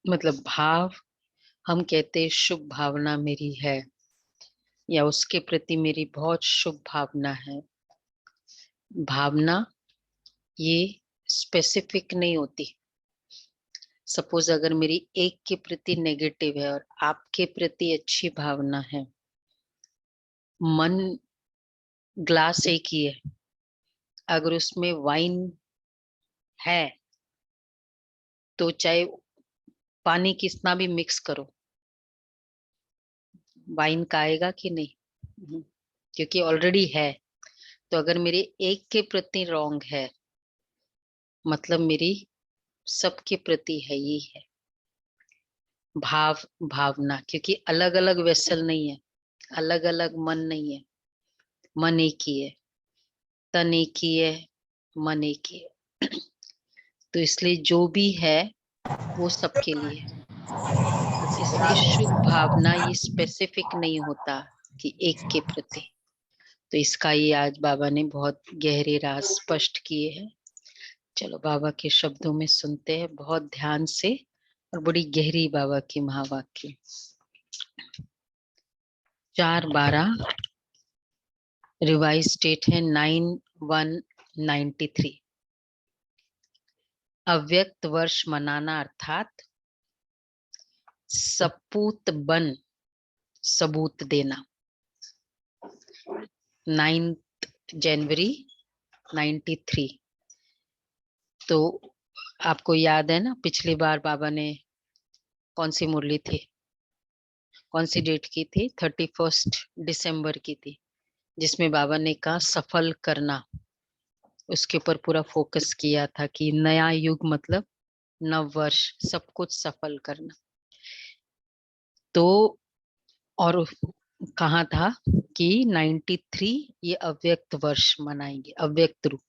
मतलब भाव, हम कहते हैं शुभ भावना मेरी है, या उसके प्रति मेरी बहुत शुभ भावना है। भावना ये स्पेसिफिक नहीं होती। सपोज अगर मेरी एक के प्रति नेगेटिव है और आपके प्रति अच्छी भावना है, मन ग्लास एक ही है, अगर उसमें वाइन है तो चाहे पानी कितना भी मिक्स करो, वाइन का आएगा कि नहीं? हम्म, क्योंकि ऑलरेडी है। तो अगर मेरे एक के प्रति रॉन्ग है, मतलब मेरी सबके प्रति है, ये है भाव, भावना। क्योंकि अलग अलग वेसल नहीं है, अलग अलग मन नहीं है, मन एक ही है, तन एक ही है, मन एक ही है। तो इसलिए जो भी है वो सबके लिए है। इसलिए शुभ भावना ये स्पेसिफिक नहीं होता कि एक के प्रति। तो इसका ये आज बाबा ने बहुत गहरे राज स्पष्ट किए हैं। चलो बाबा के शब्दों में सुनते हैं बहुत ध्यान से, और बड़ी गहरी बाबा की महावाक्य। 4/12 रिवाइज स्टेट है 9/1/93। अव्यक्त वर्ष मनाना अर्थात सपूत बन सबूत देना। 9 जनवरी 93। तो आपको याद है ना, पिछली बार बाबा ने कौन सी मुरली थी, कौन सी डेट की थी? 31 दिसंबर की थी, जिसमें बाबा ने कहा सफल करना। उसके ऊपर पूरा फोकस किया था कि नया युग मतलब नव वर्ष, सब कुछ सफल करना। तो और कहा था कि 93 ये अव्यक्त वर्ष मनाएंगे, अव्यक्त रूप।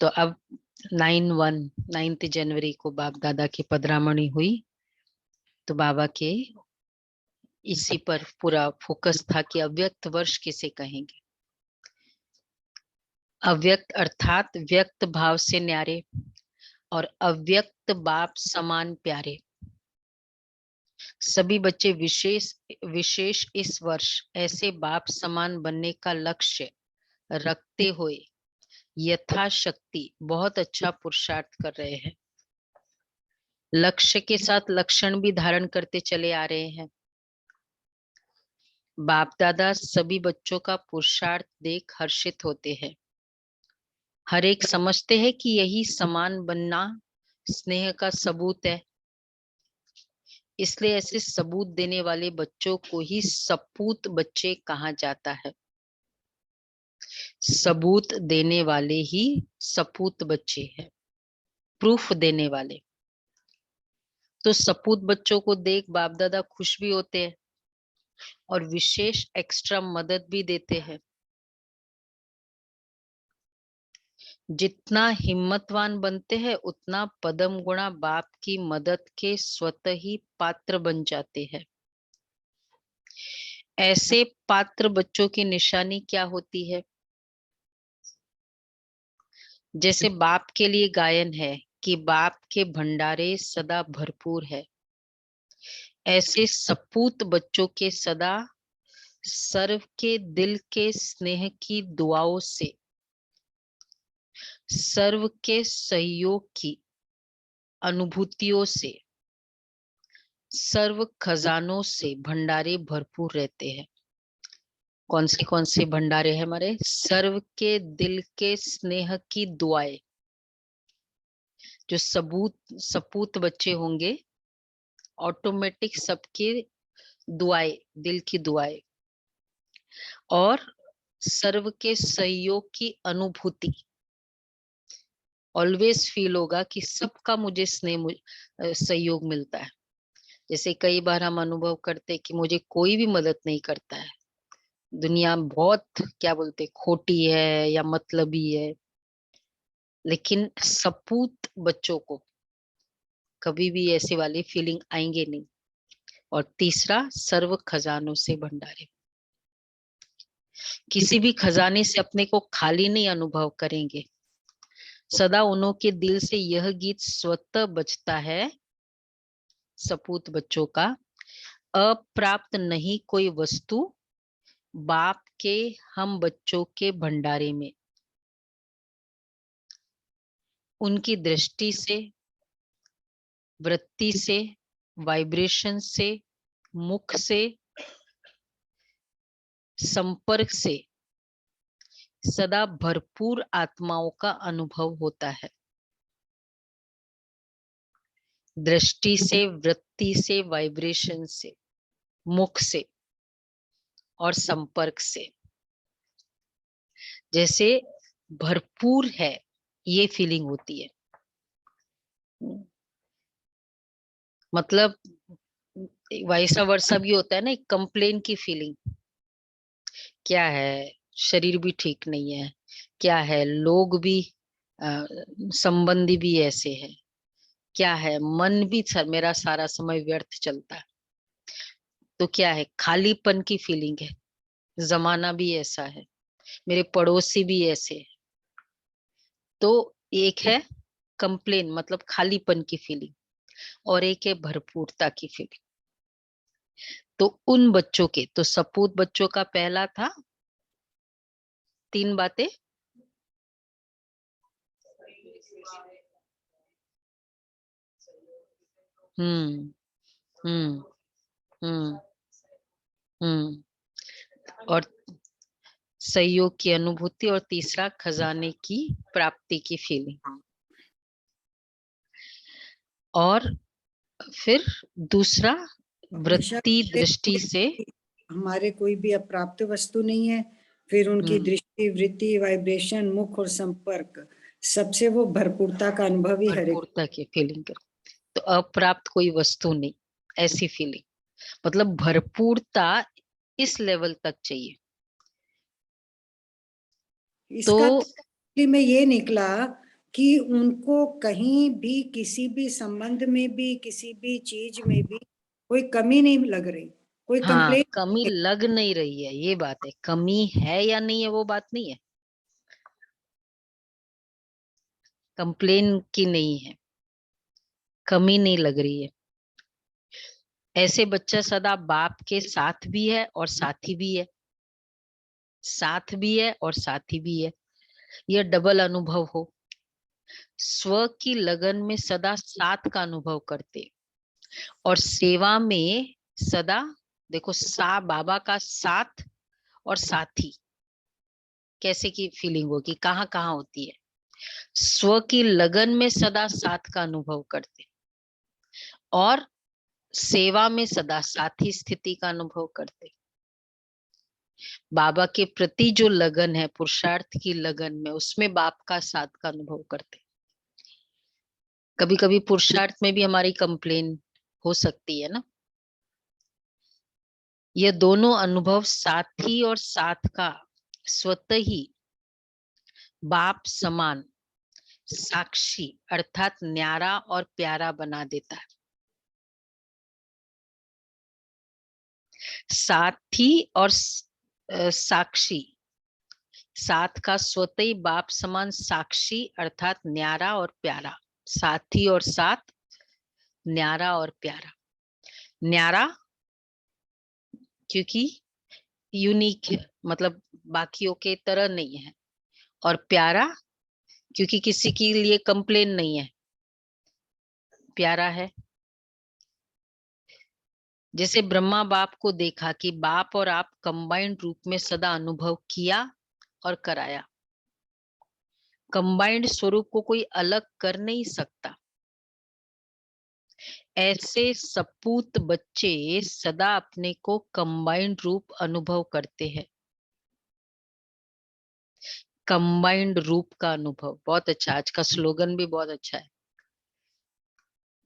तो अब 9 जनवरी को बाप दादा की पधरामणी हुई, तो बाबा के इसी पर पूरा फोकस था कि अव्यक्त वर्ष किसे कहेंगे। अव्यक्त अर्थात व्यक्त भाव से न्यारे और अव्यक्त बाप समान प्यारे। सभी बच्चे विशेष विशेष इस वर्ष ऐसे बाप समान बनने का लक्ष्य रखते हुए यथाशक्ति बहुत अच्छा पुरुषार्थ कर रहे हैं। लक्ष्य के साथ लक्षण भी धारण करते चले आ रहे हैं। बाप दादा सभी बच्चों का पुरुषार्थ देख हर्षित होते हैं। हर एक समझते हैं कि यही समान बनना स्नेह का सबूत है। इसलिए ऐसे सबूत देने वाले बच्चों को ही सपूत बच्चे कहा जाता है। सबूत देने वाले ही सपूत बच्चे हैं, प्रूफ देने वाले। तो सपूत बच्चों को देख बाप दादा खुश भी होते हैं और विशेष एक्स्ट्रा मदद भी देते हैं। जितना हिम्मतवान बनते हैं उतना पदम गुणा बाप की मदद के स्वतः ही पात्र बन जाते हैं। ऐसे पात्र बच्चों की निशानी क्या होती है? जैसे बाप के लिए गायन है कि बाप के भंडारे सदा भरपूर है, ऐसे सपूत बच्चों के सदा सर्व के दिल के स्नेह की दुआओं से, सर्व के सहयोग की अनुभूतियों से, सर्व खजानों से भंडारे भरपूर रहते हैं। कौन से भंडारे हैं हमारे? सर्व के दिल के स्नेह की दुआएं। जो सपूत बच्चे होंगे, ऑटोमेटिक सबके दुआएं, दिल की दुआएं, और सर्व के सहयोग की अनुभूति। ऑलवेज फील होगा कि सबका मुझे सहयोग मिलता है। जैसे कई बार हम अनुभव करते हैं कि मुझे कोई भी मदद नहीं करता है, दुनिया बहुत क्या बोलते खोटी है या मतलबी है, लेकिन सपूत बच्चों को कभी भी ऐसी वाली फीलिंग आएंगे नहीं। और तीसरा, सर्व खजानों से भंडारे। किसी भी खजाने से अपने को खाली नहीं अनुभव करेंगे। सदा उन्हों के दिल से यह गीत स्वतः बजता है सपूत बच्चों का अप्राप्त नहीं कोई वस्तु बाप के हम बच्चों के भंडारे में। उनकी दृष्टि से, वृत्ति से, वाइब्रेशन से, मुख से, संपर्क से सदा भरपूर आत्माओं का अनुभव होता है। दृष्टि से, वृत्ति से, वाइब्रेशन से, मुख से और संपर्क से जैसे भरपूर है, ये फीलिंग होती है। मतलब वैसा वर्षा भी होता है ना, एक कंप्लेन की फीलिंग। क्या है, शरीर भी ठीक नहीं है, क्या है, लोग भी संबंधी भी ऐसे है, क्या है, मन भी मेरा सारा समय व्यर्थ चलता है। तो क्या है, खालीपन की फीलिंग है। जमाना भी ऐसा है, मेरे पड़ोसी भी ऐसे है। तो एक है कंप्लेन मतलब खालीपन की फीलिंग, और एक है भरपूरता की फीलिंग। तो उन बच्चों के, तो सपूत बच्चों का पहला था 3 बातें। हम्म हम्म हम्म हम्म और सहयोग की अनुभूति, और तीसरा खजाने की प्राप्ति की फीलिंग। और फिर दूसरा हमेशा वृत्ति दृष्टि से। हमारे कोई भी अप्राप्त वस्तु नहीं है, फिर उनकी दृष्टि, वृत्ति, वाइब्रेशन, मुख और संपर्क, सबसे वो भरपूरता का अनुभव ही हर एक। भरपूरता की फीलिंग कर, तो अप्राप्त कोई वस्तु नहीं, ऐसी फीलिंग। मतलब भरपूरता इस लेवल तक चाहिए। इसका तो में ये निकला कि उनको कहीं भी, किसी भी संबंध में भी, किसी भी चीज में भी कोई कमी नहीं लग रही, कोई हाँ, कंप्लेंट। कमी लग नहीं रही है, ये बात है। कमी है या नहीं है वो बात नहीं है, कंप्लेन की नहीं है, कमी नहीं लग रही है। ऐसे बच्चा सदा बाप के साथ भी है और साथी भी है, साथ भी है और साथी भी है। यह डबल अनुभव हो। स्व की लगन में सदा साथ का अनुभव करते, और सेवा में सदा, देखो बाबा का साथ और साथी कैसे की फीलिंग होगी, कहाँ कहाँ होती है। स्व की लगन में सदा साथ का अनुभव करते, और सेवा में सदा साथी स्थिति का अनुभव करते। बाबा के प्रति जो लगन है, पुरुषार्थ की लगन में, उसमें बाप का साथ का अनुभव करते। कभी कभी पुरुषार्थ में भी हमारी कंप्लेन हो सकती है ना। यह दोनों अनुभव साथी और साथ का स्वतः ही बाप समान साक्षी अर्थात न्यारा और प्यारा बना देता है। साथी और साक्षी, साथ का स्वतः ही बाप समान साक्षी अर्थात न्यारा और प्यारा। साथी और साथ, न्यारा और प्यारा। न्यारा क्योंकि यूनिक है, मतलब बाकियों के तरह नहीं है। और प्यारा क्योंकि किसी के लिए कंप्लेन नहीं है, प्यारा है। जैसे ब्रह्मा बाप को देखा कि बाप और आप कंबाइंड रूप में सदा अनुभव किया और कराया। कंबाइंड स्वरूप को कोई अलग कर नहीं सकता। ऐसे सपूत बच्चे सदा अपने को कंबाइंड रूप अनुभव करते हैं। कंबाइंड रूप का अनुभव बहुत अच्छा, आज का स्लोगन भी बहुत अच्छा है।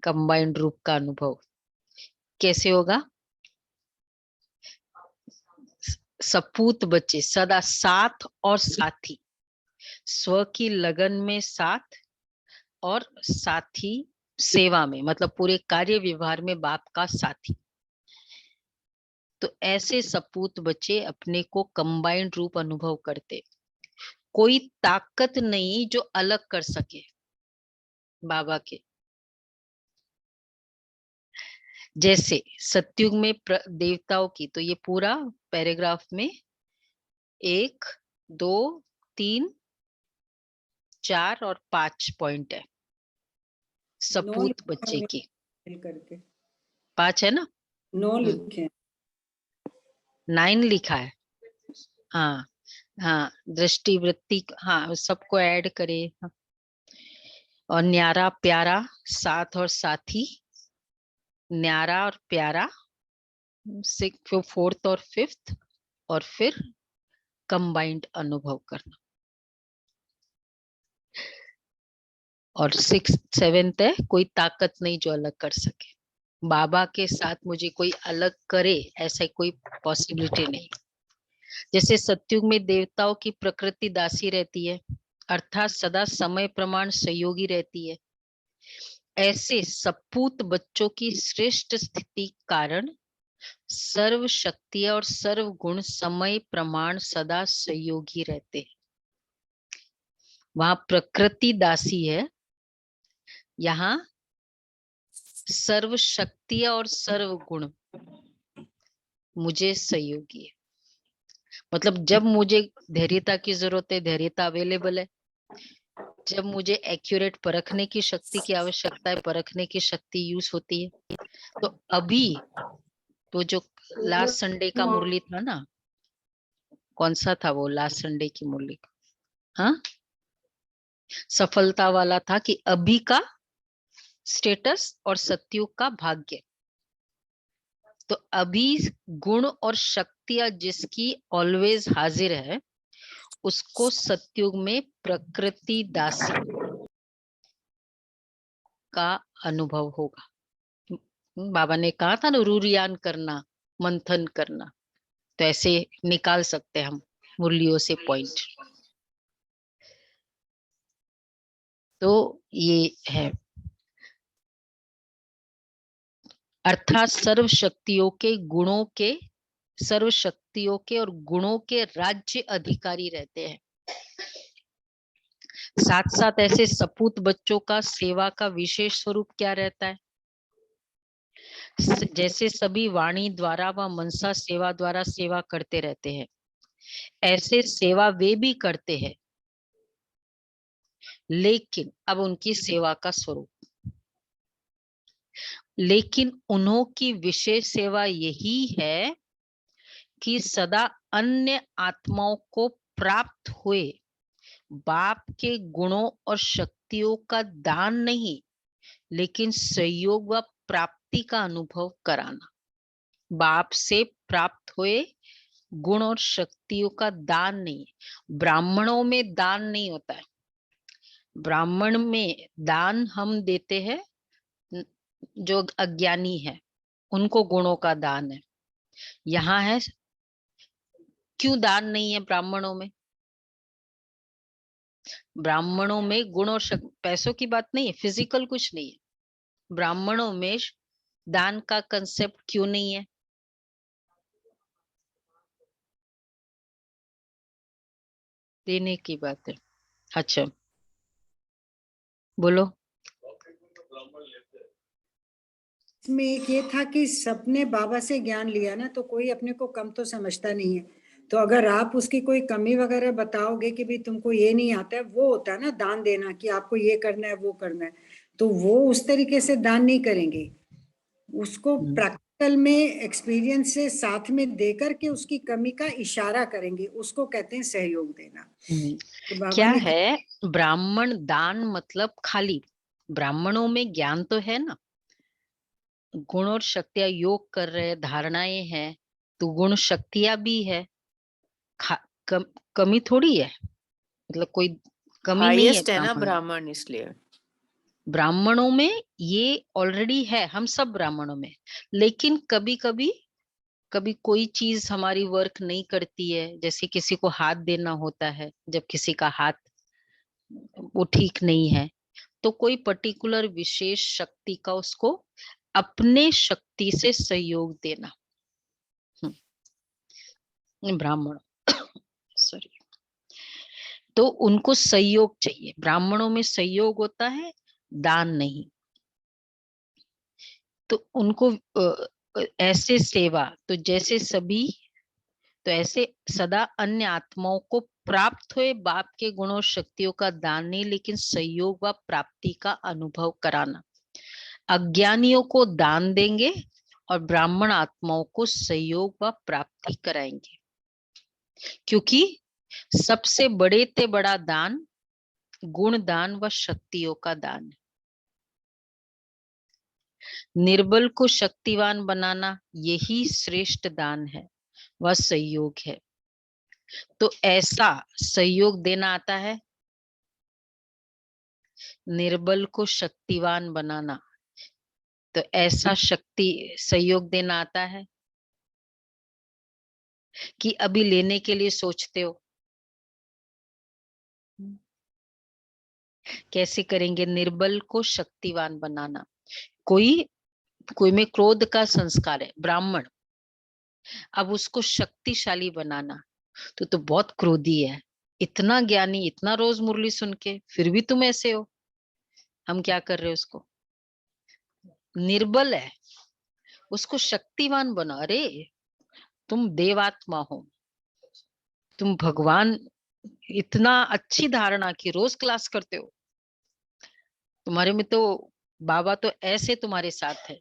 कंबाइंड रूप का अनुभव कैसे होगा? सपूत बच्चे सदा साथ और साथी, स्व की लगन में साथ और साथी सेवा में, मतलब पूरे कार्य व्यवहार में बाप का साथी। तो ऐसे सपूत बच्चे अपने को कंबाइंड रूप अनुभव करते। कोई ताकत नहीं जो अलग कर सके बाबा के। जैसे सतयुग में देवताओं की, तो ये पूरा पैराग्राफ में 1, 2, 3, 4 और 5 पॉइंट है 9 सपूत लिखा बच्चे है की। मिल करके, 5 है ना? 9 लिखे हैं। 9 लिखा है। हाँ हाँ, दृष्टि वृत्ति, हाँ सबको ऐड करे। हाँ। और न्यारा प्यारा, साथ और साथी, न्यारा और प्यारा, 4th और 5th, और फिर कंबाइंड अनुभव करना। और 6th 7th है कोई ताकत नहीं जो अलग कर सके। बाबा के साथ मुझे कोई अलग करे ऐसा कोई पॉसिबिलिटी नहीं। जैसे सतयुग में देवताओं की प्रकृति दासी रहती है, अर्थात सदा समय प्रमाण सहयोगी रहती है, ऐसे सपूत बच्चों की श्रेष्ठ स्थिति कारण सर्व शक्तियां और सर्व गुण समय प्रमाण सदा सहयोगी रहते हैं। वहां प्रकृति दासी है, यहाँ सर्व शक्तियां और सर्व गुण मुझे सहयोगी है। मतलब जब मुझे धैर्यता की जरूरत है, धैर्यता अवेलेबल है। जब मुझे एक्यूरेट परखने की शक्ति की आवश्यकता है, परखने की शक्ति यूज होती है। तो अभी तो जो लास्ट संडे का मुरली था ना, कौन सा था वो लास्ट संडे की मुरली? हाँ, सफलता वाला था कि अभी का स्टेटस और सतयुग का भाग्य। तो अभी गुण और शक्तियां जिसकी ऑलवेज हाजिर है, उसको सतयुग में प्रकृति दासी का अनुभव होगा। बाबा ने कहा था ना, रूरियान करना, मंथन करना, तो ऐसे निकाल सकते हैं हम मुरलियों से पॉइंट। तो ये है, अर्थात सर्व शक्तियों के गुणों के, सर्व शक्तियों के और गुणों के राज्य अधिकारी रहते हैं। साथ साथ ऐसे सपूत बच्चों का सेवा का विशेष स्वरूप क्या रहता है? जैसे सभी वाणी द्वारा व मनसा सेवा द्वारा सेवा करते रहते हैं, ऐसे सेवा वे भी करते हैं, लेकिन अब उनकी सेवा का स्वरूप, लेकिन उन्हों की विशेष सेवा यही है कि सदा अन्य आत्माओं को प्राप्त हुए बाप के गुणों और शक्तियों का दान नहीं, लेकिन सहयोग व प्राप्ति का अनुभव कराना। बाप से प्राप्त हुए गुण और शक्तियों का दान नहीं। ब्राह्मणों में दान नहीं होता है। ब्राह्मण में दान हम देते हैं जो अज्ञानी है, उनको गुणों का दान है। यहाँ है, क्यों दान नहीं है ब्राह्मणों में? ब्राह्मणों में गुण और पैसों की बात नहीं है, फिजिकल कुछ नहीं है। ब्राह्मणों में दान का कंसेप्ट क्यों नहीं है? देने की बात है। अच्छा बोलो। इसमें एक ये था कि सबने बाबा से ज्ञान लिया ना, तो कोई अपने को कम तो समझता नहीं है। तो अगर आप उसकी कोई कमी वगैरह बताओगे कि भाई तुमको ये नहीं आता है, वो होता है ना दान देना कि आपको ये करना है वो करना है, तो वो उस तरीके से दान नहीं करेंगे। उसको प्रैक्टिकल में एक्सपीरियंस से साथ में देकर के उसकी कमी का इशारा करेंगे, उसको कहते हैं सहयोग देना। तो बाबा क्या ने है ब्राह्मण दान मतलब? खाली ब्राह्मणों में ज्ञान तो है ना, गुण और शक्तियां योग कर रहे हैं, धारणाएं हैं, तो गुण शक्तियां भी है। कम, कमी थोड़ी है, मतलब कोई कमी नहीं है हाईएस्ट है ना ब्राह्मण। ब्राह्मण, इसलिए ब्राह्मणों में ये ऑलरेडी है, हम सब ब्राह्मणों में। लेकिन कभी कभी कभी कोई चीज हमारी वर्क नहीं करती है, जैसे किसी को हाथ देना होता है, जब किसी का हाथ वो ठीक नहीं है, तो कोई पर्टिकुलर विशेष शक्ति का उसको अपने शक्ति से सहयोग देना। ब्राह्मण सॉरी, तो उनको सहयोग चाहिए। ब्राह्मणों में सहयोग होता है, दान नहीं। तो उनको ऐसे सेवा, तो जैसे सभी, तो ऐसे सदा अन्य आत्माओं को प्राप्त हुए बाप के गुणों शक्तियों का दान नहीं, लेकिन सहयोग व प्राप्ति का अनुभव कराना। अज्ञानियों को दान देंगे और ब्राह्मण आत्माओं को सहयोग व प्राप्ति कराएंगे, क्योंकि सबसे बड़े ते बड़ा दान गुण दान व शक्तियों का दान है। निर्बल को शक्तिवान बनाना यही श्रेष्ठ दान है, वह सहयोग है। तो ऐसा सहयोग देना आता है, निर्बल को शक्तिवान बनाना, तो ऐसा शक्ति सहयोग देना आता है कि अभी लेने के लिए सोचते हो। कैसे करेंगे? निर्बल को शक्तिवान बनाना। कोई में क्रोध का संस्कार है, ब्राह्मण, अब उसको शक्तिशाली बनाना, तो बहुत क्रोधी है, इतना ज्ञानी, इतना रोज मुरली सुन के फिर भी तुम ऐसे हो। हम क्या कर रहे हो? उसको निर्बल है, उसको शक्तिवान बना। अरे तुम देवात्मा हो, तुम भगवान, इतना अच्छी धारणा की रोज क्लास करते हो, तुम्हारे में तो बाबा तो ऐसे तुम्हारे साथ है।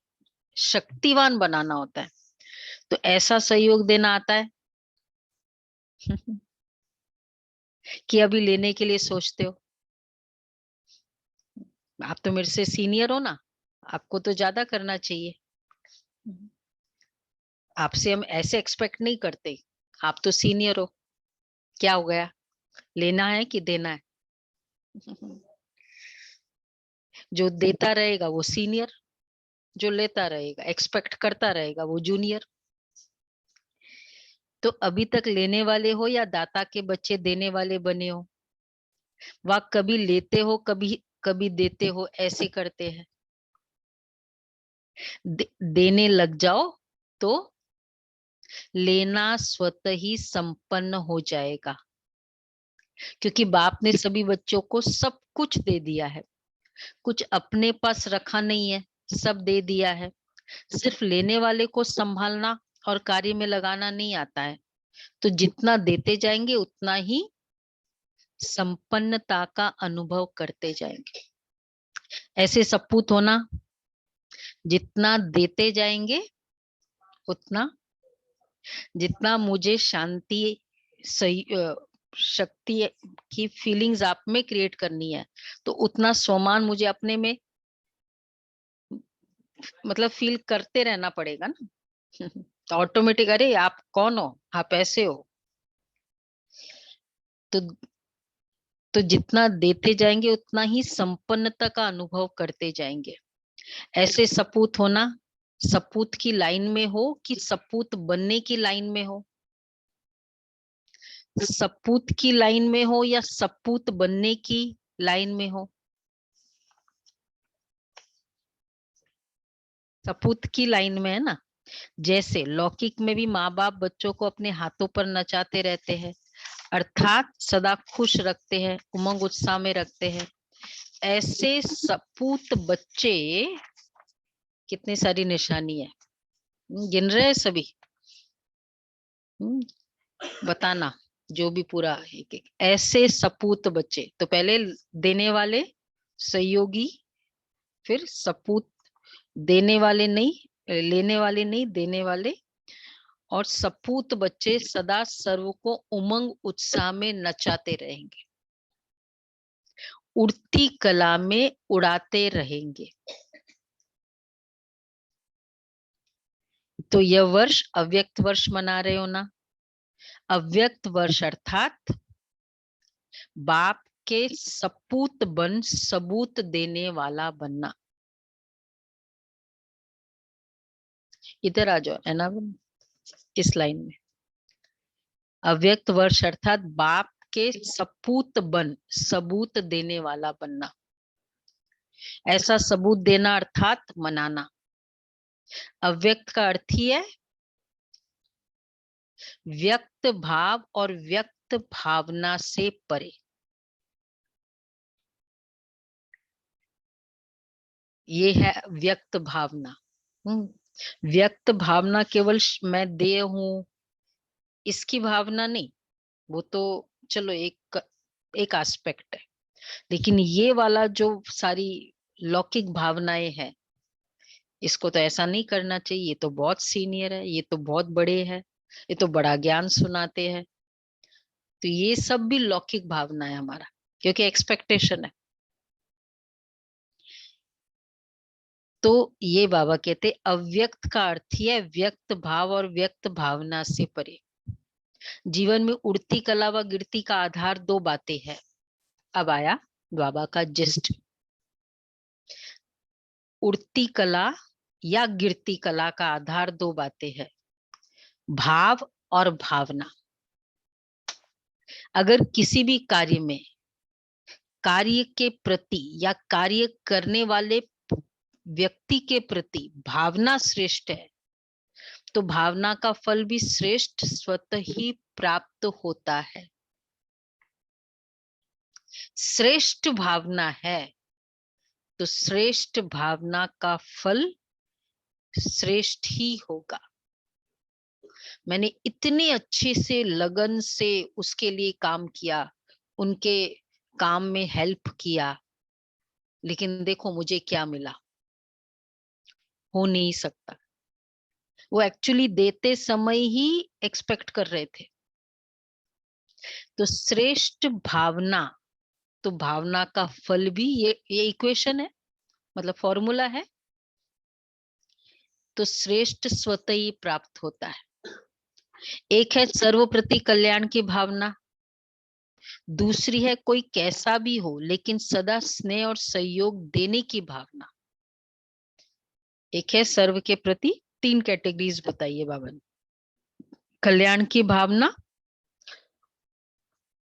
शक्तिवान बनाना होता है, तो ऐसा सहयोग देना आता है कि अभी लेने के लिए सोचते हो। आप तो मेरे से सीनियर हो ना, आपको तो ज्यादा करना चाहिए। आपसे हम ऐसे एक्सपेक्ट नहीं करते, आप तो सीनियर हो, क्या हो गया? लेना है कि देना है? जो देता रहेगा वो सीनियर, जो लेता रहेगा, एक्सपेक्ट करता रहेगा, वो जूनियर। तो अभी तक लेने वाले हो या दाता के बच्चे देने वाले बने हो? वह कभी लेते हो, कभी कभी देते हो, ऐसे करते हैं। देने लग जाओ तो लेना स्वतः ही संपन्न हो जाएगा, क्योंकि बाप ने सभी बच्चों को सब कुछ दे दिया है, कुछ अपने पास रखा नहीं है, सब दे दिया है। सिर्फ लेने वाले को संभालना और कार्य में लगाना नहीं आता है। तो जितना देते जाएंगे उतना ही संपन्नता का अनुभव करते जाएंगे। ऐसे सपूत होना, जितना देते जाएंगे उतना, जितना मुझे शांति सही शक्ति की फीलिंग्स आप में क्रिएट करनी है, तो उतना सोमान मुझे अपने में मतलब फील करते रहना पड़ेगा ना। तो ऑटोमेटिक, अरे आप कौन हो, आप ऐसे हो। तो जितना देते जाएंगे उतना ही संपन्नता का अनुभव करते जाएंगे। ऐसे सपूत होना, सपूत की लाइन में हो कि सपूत बनने की लाइन में हो? सपूत की लाइन में हो या सपूत बनने की लाइन में हो? सपूत की लाइन में है ना। जैसे लौकिक में भी माँ बाप बच्चों को अपने हाथों पर नचाते रहते हैं, अर्थात सदा खुश रखते हैं, उमंग उत्साह में रखते हैं। ऐसे सपूत बच्चे, कितनी सारी निशानी है, गिन रहे हैं सभी? बताना जो भी पूरा एक एक। ऐसे सपूत बच्चे, तो पहले देने वाले, सहयोगी, फिर सपूत, देने वाले नहीं, लेने वाले नहीं, देने वाले, और सपूत बच्चे सदा सर्व को उमंग उत्साह में नचाते रहेंगे, उड़ती कला में उड़ाते रहेंगे। तो यह वर्ष अव्यक्त वर्ष मना रहे हो ना। अव्यक्त वर्ष अर्थात बाप के सपूत बन सबूत देने वाला बनना। इधर आ जाओ, है ना, इस लाइन में। अव्यक्त वर्ष अर्थात बाप के सपूत बन सबूत देने वाला बनना। ऐसा सबूत देना अर्थात मनाना। अव्यक्त का अर्थ ही है व्यक्त भाव और व्यक्त भावना से परे। ये है व्यक्त भावना। व्यक्त भावना केवल मैं देह हूं इसकी भावना नहीं, वो तो चलो एक एस्पेक्ट है, लेकिन ये वाला जो सारी लौकिक भावनाएं हैं, इसको तो ऐसा नहीं करना चाहिए, ये तो बहुत सीनियर है, ये तो बहुत बड़े है, ये तो बड़ा ज्ञान सुनाते हैं। तो ये सब भी लौकिक भावना है हमारा, क्योंकि एक्सपेक्टेशन है। तो ये बाबा कहते अव्यक्त का अर्थ ही है व्यक्त भाव और व्यक्त भावना से परे। जीवन में उड़ती कला व गिरती का आधार दो बातें हैं। अब आया बाबा का जिस्ट। उड़ती कला या गिरती कला का आधार दो बातें हैं, भाव और भावना। अगर किसी भी कार्य में कार्य के प्रति या कार्य करने वाले व्यक्ति के प्रति भावना श्रेष्ठ है, तो भावना का फल भी श्रेष्ठ स्वतः ही प्राप्त होता है। श्रेष्ठ भावना है तो श्रेष्ठ भावना का फल श्रेष्ठ ही होगा। मैंने इतने अच्छे से लगन से उसके लिए काम किया, उनके काम में हेल्प किया, लेकिन देखो मुझे क्या मिला, हो नहीं सकता। वो एक्चुअली देते समय ही एक्सपेक्ट कर रहे थे। तो श्रेष्ठ भावना, तो भावना का फल भी ये इक्वेशन है, मतलब फॉर्मूला है। तो श्रेष्ठ स्वतः ही प्राप्त होता है। एक है सर्वप्रति कल्याण की भावना, दूसरी है कोई कैसा भी हो लेकिन सदा स्नेह और सहयोग देने की भावना। एक है सर्व के प्रति, तीन कैटेगरीज बताइए बाबा ने। कल्याण की भावना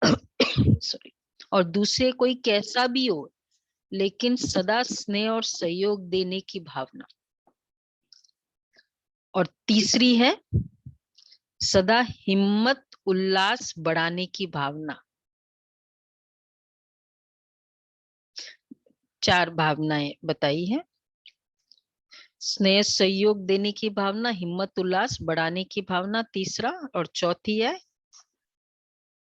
सॉरी, और दूसरे कोई कैसा भी हो लेकिन सदा स्नेह और सहयोग देने की भावना। और तीसरी है सदा हिम्मत उल्लास बढ़ाने की भावना। चार भावनाएं बताई है, स्नेह सहयोग देने की भावना, हिम्मत उल्लास बढ़ाने की भावना तीसरा, और चौथी है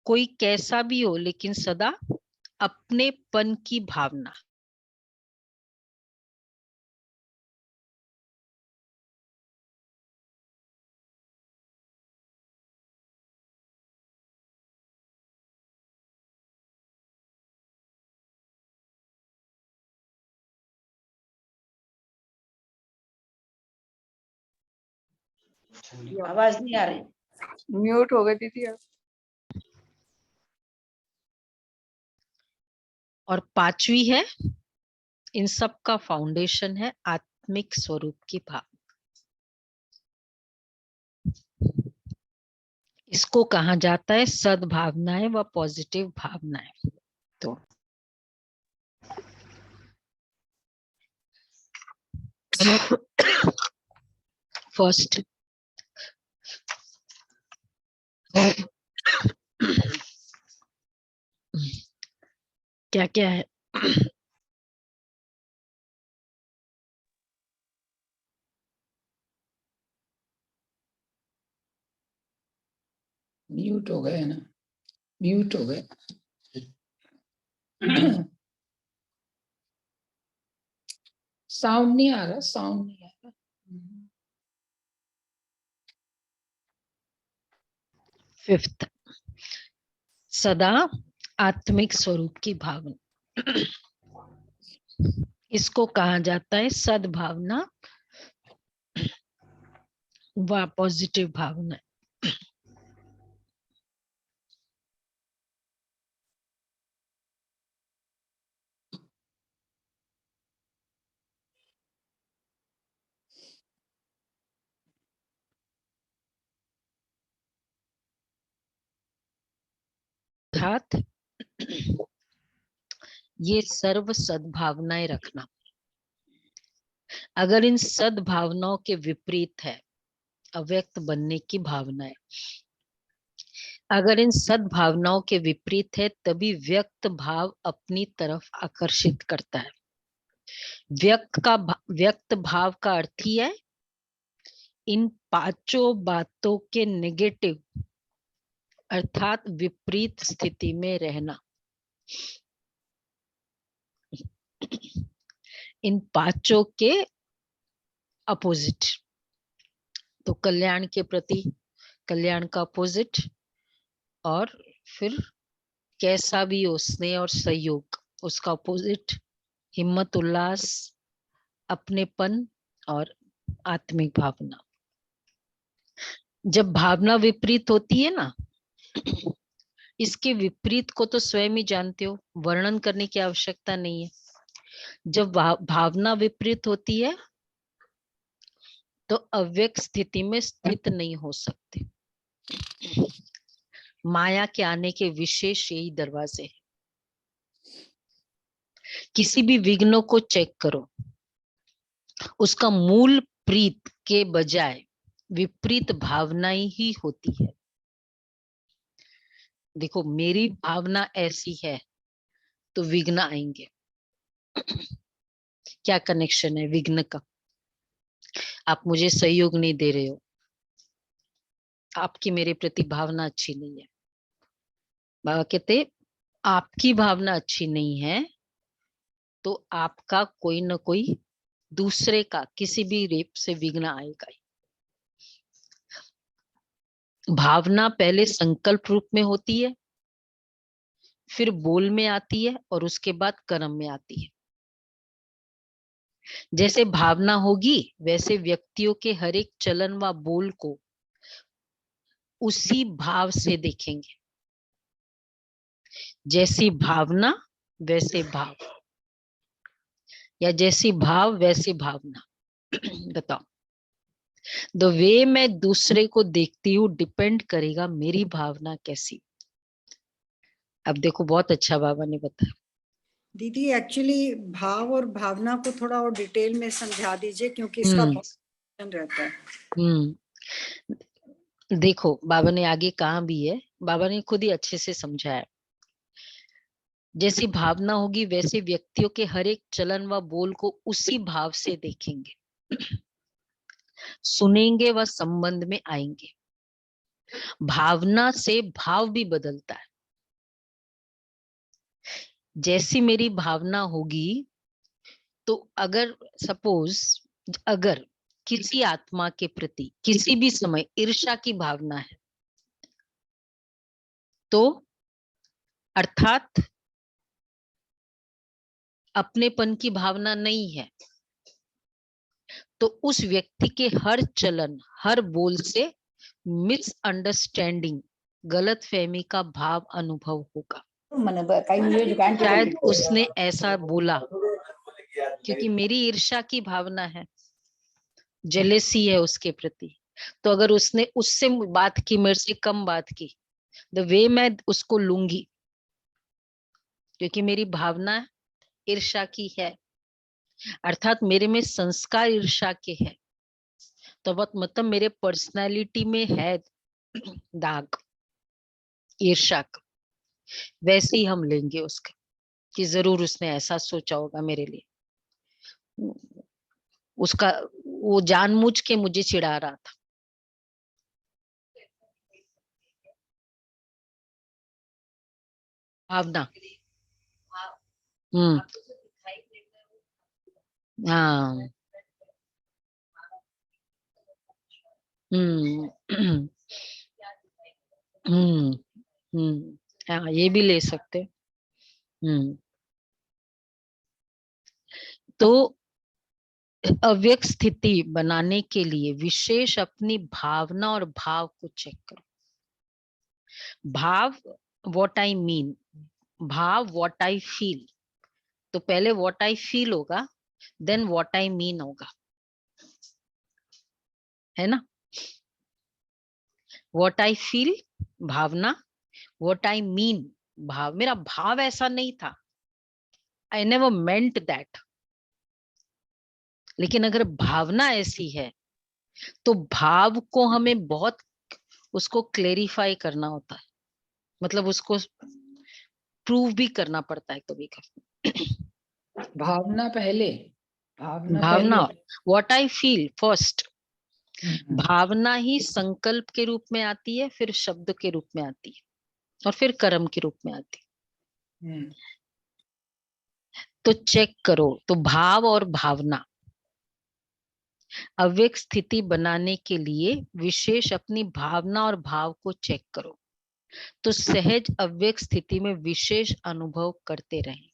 कोई कैसा भी हो लेकिन सदा अपनेपन की भावना। आवाज नहीं आ रही, म्यूट हो गई दीदी आप। और पांचवी है, इन सब का फाउंडेशन है आत्मिक स्वरूप की भावना। इसको कहा जाता है सद्भावनाएं व पॉजिटिव भावनाएं। तो फर्स्ट क्या क्या है? म्यूट हो गए ना, म्यूट हो गए। साउंड नहीं आ रहा, साउंड नहीं आ रहा। फिफ्थ, सदा आत्मिक स्वरूप की भावना। इसको कहा जाता है सद्भावना व पॉजिटिव भावना। अर्थात ये सर्व सद्भावनाएं रखना। अगर इन सद्भावनाओं के विपरीत है अव्यक्त बनने की भावनाएं, अगर इन सद्भावनाओं के विपरीत है तभी व्यक्त भाव अपनी तरफ आकर्षित करता है। व्यक्त भाव का अर्थ ही है इन पांचों बातों के नेगेटिव अर्थात विपरीत स्थिति में रहना। इन पांचों के अपोजिट, तो कल्याण के प्रति कल्याण का अपोजिट, और फिर कैसा भी हो स्नेह और सहयोग उसका अपोजिट, हिम्मत उल्लास, अपनेपन और आत्मिक भावना। जब भावना विपरीत होती है ना, इसके विपरीत को तो स्वयं ही जानते हो, वर्णन करने की आवश्यकता नहीं है। जब भावना विपरीत होती है तो अव्यक्त स्थिति में स्थित नहीं हो सकते। माया के आने के विशेष यही दरवाजे हैं। किसी भी विघ्न को चेक करो, उसका मूल प्रीत के बजाय विपरीत भावनाएं ही होती है। देखो, मेरी भावना ऐसी है तो विघ्न आएंगे। क्या कनेक्शन है विघ्न का? आप मुझे सहयोग नहीं दे रहे हो, आपकी मेरे प्रति भावना अच्छी नहीं है। बाबा कहते आपकी भावना अच्छी नहीं है तो आपका कोई ना कोई दूसरे का किसी भी रेप से विघ्न आएगा ही। भावना पहले संकल्प रूप में होती है, फिर बोल में आती है और उसके बाद कर्म में आती है। जैसे भावना होगी वैसे व्यक्तियों के हर एक चलन व बोल को उसी भाव से देखेंगे। जैसी भावना वैसे भाव, या जैसी भाव वैसी भावना। बताओ, द वे मैं दूसरे को देखती हूँ डिपेंड करेगा मेरी भावना कैसी। अब देखो, बहुत अच्छा बाबा ने बताया। दीदी एक्चुअली भाव और भावना को थोड़ा और डिटेल में समझा दीजिए, क्योंकि इसका बहुत रहता है। देखो, बाबा ने आगे कहा भी है, बाबा ने खुद ही अच्छे से समझाया। जैसी भावना होगी वैसे व्यक्तियों के हर एक चलन व बोल को उसी भाव से देखेंगे, सुनेंगे व संबंध में आएंगे। भावना से भाव भी बदलता है। जैसी मेरी भावना होगी तो अगर सपोज अगर किसी आत्मा के प्रति किसी भी समय ईर्ष्या की भावना है तो अर्थात अपनेपन की भावना नहीं है, तो उस व्यक्ति के हर चलन हर बोल से मिसअंडरस्टैंडिंग गलतफहमी का भाव अनुभव होगा। शायद उसने ऐसा बोला क्योंकि मेरी ईर्ष्या की भावना है, जेलेसी है उसके प्रति, तो अगर उसने उससे बात की, मेरे से कम बात की, द वे मैं उसको लूंगी क्योंकि मेरी भावना ईर्ष्या की है, अर्थात मेरे में संस्कार ईर्ष्या के है, तो मतलब मेरे पर्सनालिटी में है दाग ईर्ष्या का। वैसे ही हम लेंगे उसका कि जरूर उसने ऐसा सोचा होगा मेरे लिए, उसका वो जानबूझ के मुझे चिढ़ा रहा था। भावना, हाँ, हाँ, ये भी ले सकते। तो अव्यक्त स्थिति बनाने के लिए विशेष अपनी भावना और भाव को चेक करो। भाव व्हाट आई मीन, भाव व्हाट आई फील। तो पहले व्हाट आई फील होगा, देन व्हाट आई मीन होगा, है ना। व्हाट आई फील भावना, व्हाट आई मीन भाव। मेरा भाव ऐसा नहीं था, आई नेवर मेंट दैट। लेकिन अगर भावना ऐसी है तो भाव को हमें बहुत उसको क्लेरिफाई करना होता है, मतलब उसको प्रूव भी करना पड़ता है कभी कभी। भावना पहले, भावना भावना पहले। व्हाट आई फील फर्स्ट, भावना ही संकल्प के रूप में आती है, फिर शब्द के रूप में आती है, और फिर कर्म के रूप में आती है। तो चेक करो, तो भाव और भावना अव्यक्त स्थिति बनाने के लिए विशेष अपनी भावना और भाव को चेक करो, तो सहज अव्यक्त स्थिति में विशेष अनुभव करते रहें।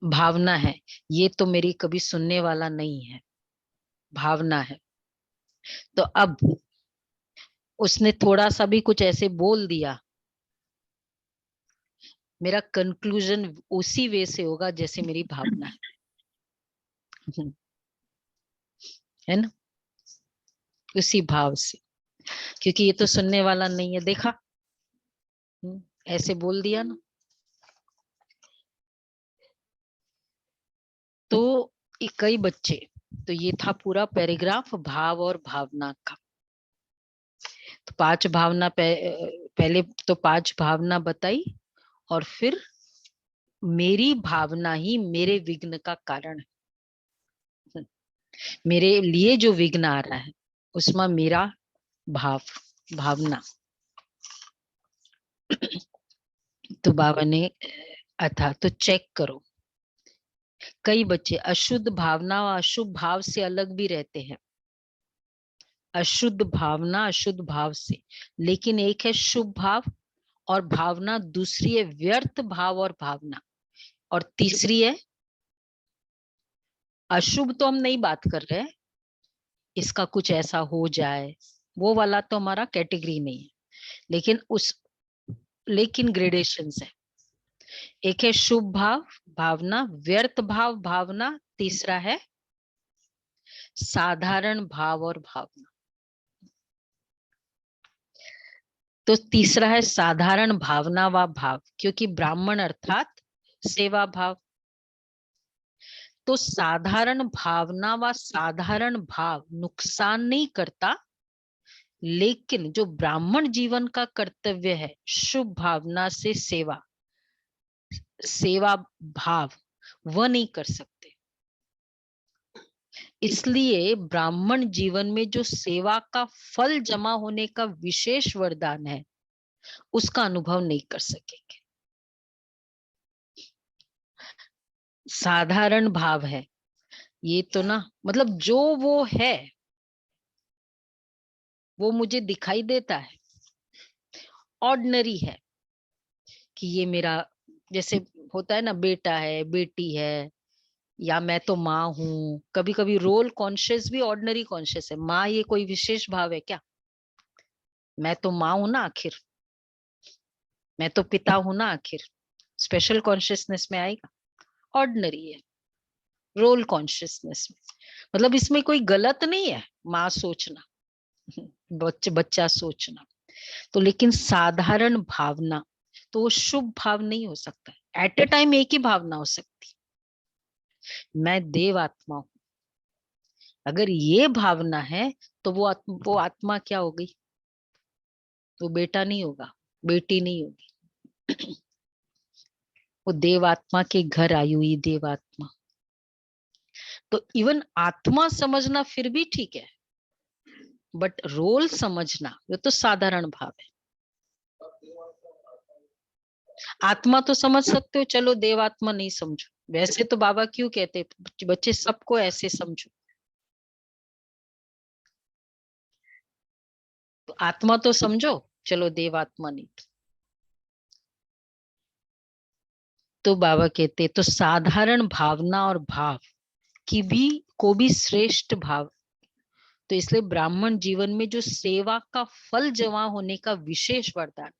भावना है, ये तो मेरी कभी सुनने वाला नहीं है, भावना है। तो अब उसने थोड़ा सा भी कुछ ऐसे बोल दिया, मेरा कंक्लूजन उसी वे से होगा जैसे मेरी भावना है ना, उसी भाव से, क्योंकि ये तो सुनने वाला नहीं है। देखा, ऐसे बोल दिया ना। तो कई बच्चे, तो ये था पूरा पैराग्राफ भाव और भावना का। तो 5 भावना पहले तो 5 भावना बताई, और फिर मेरी भावना ही मेरे विघ्न का कारण है। मेरे लिए जो विघ्न आ रहा है उसमें मेरा भावना। तो बाबा ने अथा तो चेक करो, कई बच्चे अशुद्ध भावना और अशुभ भाव से अलग भी रहते हैं। अशुद्ध भावना अशुद्ध भाव से, लेकिन एक है शुभ भाव और भावना, दूसरी है व्यर्थ भाव और भावना, और तीसरी है अशुभ। तो हम नहीं बात कर रहे हैं इसका कुछ ऐसा हो जाए, वो वाला तो हमारा कैटेगरी नहीं है, लेकिन ग्रेडेशंस है। एक है शुभ भाव भावना, व्यर्थ भाव भावना, तीसरा है साधारण भाव और भावना। तो तीसरा है साधारण भावना व भाव, क्योंकि ब्राह्मण अर्थात सेवा भाव। तो साधारण भावना व साधारण भाव नुकसान नहीं करता, लेकिन जो ब्राह्मण जीवन का कर्तव्य है शुभ भावना से सेवा भाव, वह नहीं कर सकते। इसलिए ब्राह्मण जीवन में जो सेवा का फल जमा होने का विशेष वरदान है उसका अनुभव नहीं कर सकेंगे। साधारण भाव है ये तो ना, मतलब जो वो है वो मुझे दिखाई देता है, ऑर्डिनरी है कि ये मेरा, जैसे होता है ना, बेटा है बेटी है, या मैं तो माँ हूँ। कभी कभी रोल कॉन्शियस भी ऑर्डिनरी कॉन्शियस है। माँ ये कोई विशेष भाव है क्या? मैं तो माँ हूं ना आखिर, मैं तो पिता हूं ना आखिर, स्पेशल कॉन्शियसनेस में आएगा? ऑर्डिनरी है, रोल कॉन्शियसनेस में। मतलब इसमें कोई गलत नहीं है माँ सोचना, बच्चा सोचना। तो लेकिन साधारण भावना तो वो शुभ भाव नहीं हो सकता। एट ए टाइम एक ही भावना हो सकती, मैं देव आत्मा हूं। अगर ये भावना है तो वो आत्मा क्या हो गई? वो बेटा नहीं होगा, बेटी नहीं होगी, वो देवात्मा के घर आई हुई देवात्मा। तो इवन आत्मा समझना फिर भी ठीक है, बट रोल समझना वो तो साधारण भाव है। आत्मा तो समझ सकते हो, चलो देवात्मा नहीं समझो। वैसे तो बाबा क्यों कहते बच्चे सबको ऐसे समझो, तो आत्मा तो समझो, चलो देवात्मा नहीं। तो बाबा कहते तो साधारण भावना और भाव को भी श्रेष्ठ भाव। तो इसलिए ब्राह्मण जीवन में जो सेवा का फल जमा होने का विशेष वरदान,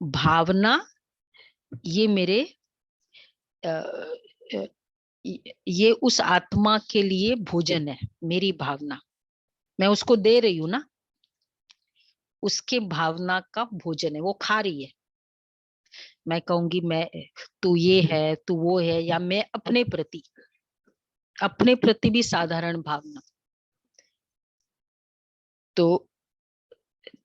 भावना ये मेरे ये उस आत्मा के लिए भोजन है। मेरी भावना मैं उसको दे रही हूँ ना, उसके भावना का भोजन है, वो खा रही है। मैं कहूंगी मैं, तू ये है तू वो है, या मैं अपने प्रति भी साधारण भावना। तो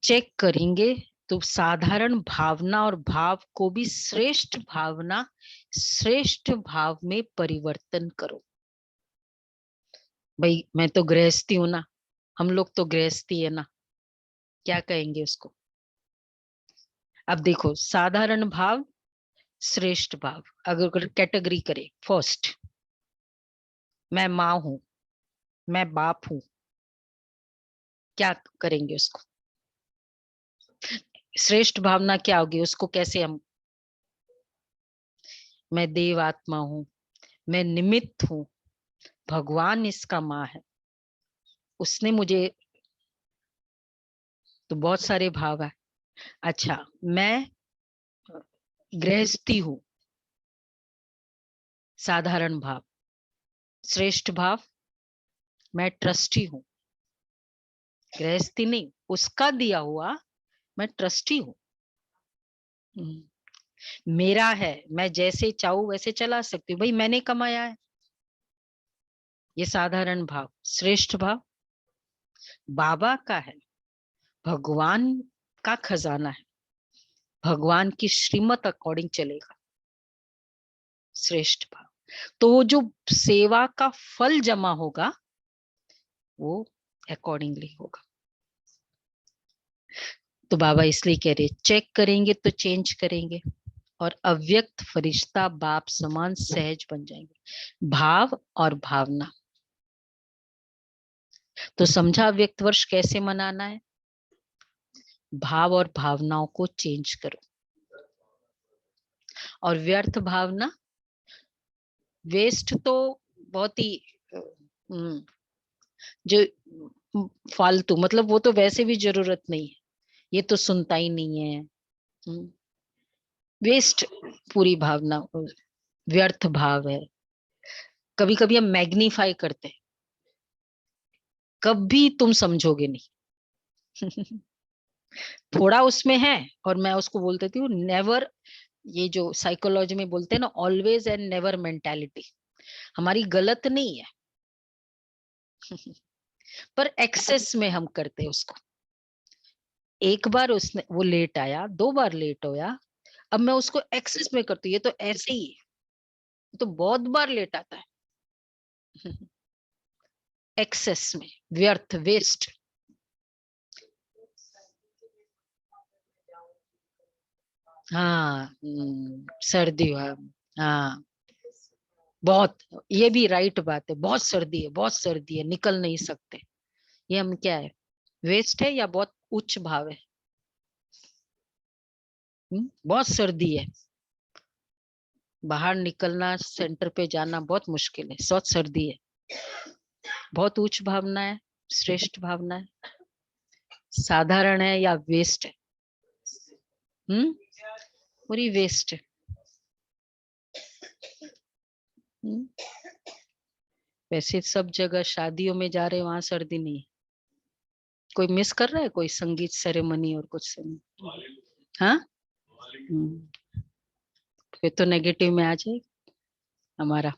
चेक करेंगे तो साधारण भावना और भाव को भी श्रेष्ठ भावना श्रेष्ठ भाव में परिवर्तन करो। भाई मैं तो गृहस्थी हूं ना, हम लोग तो गृहस्थी है ना, क्या कहेंगे उसको। अब देखो, साधारण भाव, श्रेष्ठ भाव, अगर कैटेगरी करें, फर्स्ट मैं माँ हूं, मैं बाप हूं, क्या करेंगे उसको। श्रेष्ठ भावना क्या होगी, उसको कैसे हम, मैं देव आत्मा हूं, मैं निमित्त हूं, भगवान इसका माँ है, उसने मुझे, तो बहुत सारे भाव है। अच्छा, मैं गृहस्थी हूं, साधारण भाव। श्रेष्ठ भाव, मैं ट्रस्टी हूं, गृहस्थी नहीं, उसका दिया हुआ, मैं ट्रस्टी हूं। मेरा है, मैं जैसे चाहूं वैसे चला सकती हूँ, भाई मैंने कमाया है, ये साधारण भाव। श्रेष्ठ भाव, बाबा का है, भगवान का खजाना है, भगवान की श्रीमत अकॉर्डिंग चलेगा, श्रेष्ठ भाव। तो वो जो सेवा का फल जमा होगा वो अकॉर्डिंगली होगा। तो बाबा इसलिए कह रहे, चेक करेंगे तो चेंज करेंगे, और अव्यक्त फरिश्ता बाप समान सहज बन जाएंगे। भाव और भावना, तो समझा अव्यक्त वर्ष कैसे मनाना है। भाव और भावनाओं को चेंज करो, और व्यर्थ भावना, वेस्ट तो बहुत ही जो फालतू, मतलब वो तो वैसे भी जरूरत नहीं है, ये तो सुनता ही नहीं है, वेस्ट पूरी भावना, व्यर्थ भाव है। कभी कभी हम मैग्नीफाई करते हैं, कभी तुम समझोगे नहीं। थोड़ा उसमें है, और मैं उसको बोल देती हूँ नेवर, ये जो साइकोलॉजी में बोलते हैं ना, ऑलवेज एंड नेवर मेंटालिटी, हमारी गलत नहीं है। पर एक्सेस में हम करते हैं उसको। एक बार उसने वो लेट आया, 2 बार लेट होया, अब मैं उसको एक्सेस में करती हूँ, ये तो ऐसे ही है, तो बहुत बार लेट आता है। एक्सेस में, व्यर्थ, वेस्ट। हाँ, सर्दी हुआ, हाँ बहुत, ये भी राइट बात है, बहुत सर्दी है, बहुत सर्दी है, निकल नहीं सकते, ये हम क्या है, वेस्ट है या बहुत उच्च भाव है। बहुत सर्दी है, बाहर निकलना, सेंटर पे जाना बहुत मुश्किल है, बहुत सर्दी है, बहुत उच्च भावना है, श्रेष्ठ भावना है, साधारण है या वेस्ट है, पूरी वेस्ट है। वैसे सब जगह शादियों में जा रहे, वहां सर्दी नहीं है। कोई मिस कर रहा है, कोई संगीत सेरेमनी और कुछ हाँ, फिर तो नेगेटिव में आ जाए हमारा।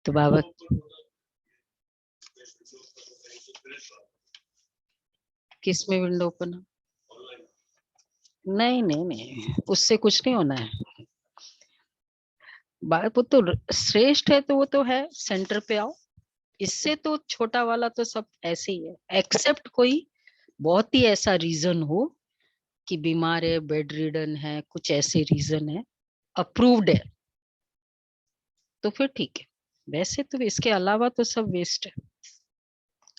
तो बाबा, किस में विंडो ओपन? नहीं नहीं नहीं, उससे कुछ नहीं होना है। वो तो श्रेष्ठ है, तो वो तो है, सेंटर पे आओ। इससे तो छोटा वाला तो सब ऐसे ही है, एक्सेप्ट कोई बहुत ही ऐसा रीजन हो कि बीमार है, बेड रिडन है, कुछ ऐसे रीजन है, अप्रूव्ड है, तो फिर ठीक है। वैसे तो इसके अलावा तो सब वेस्ट है,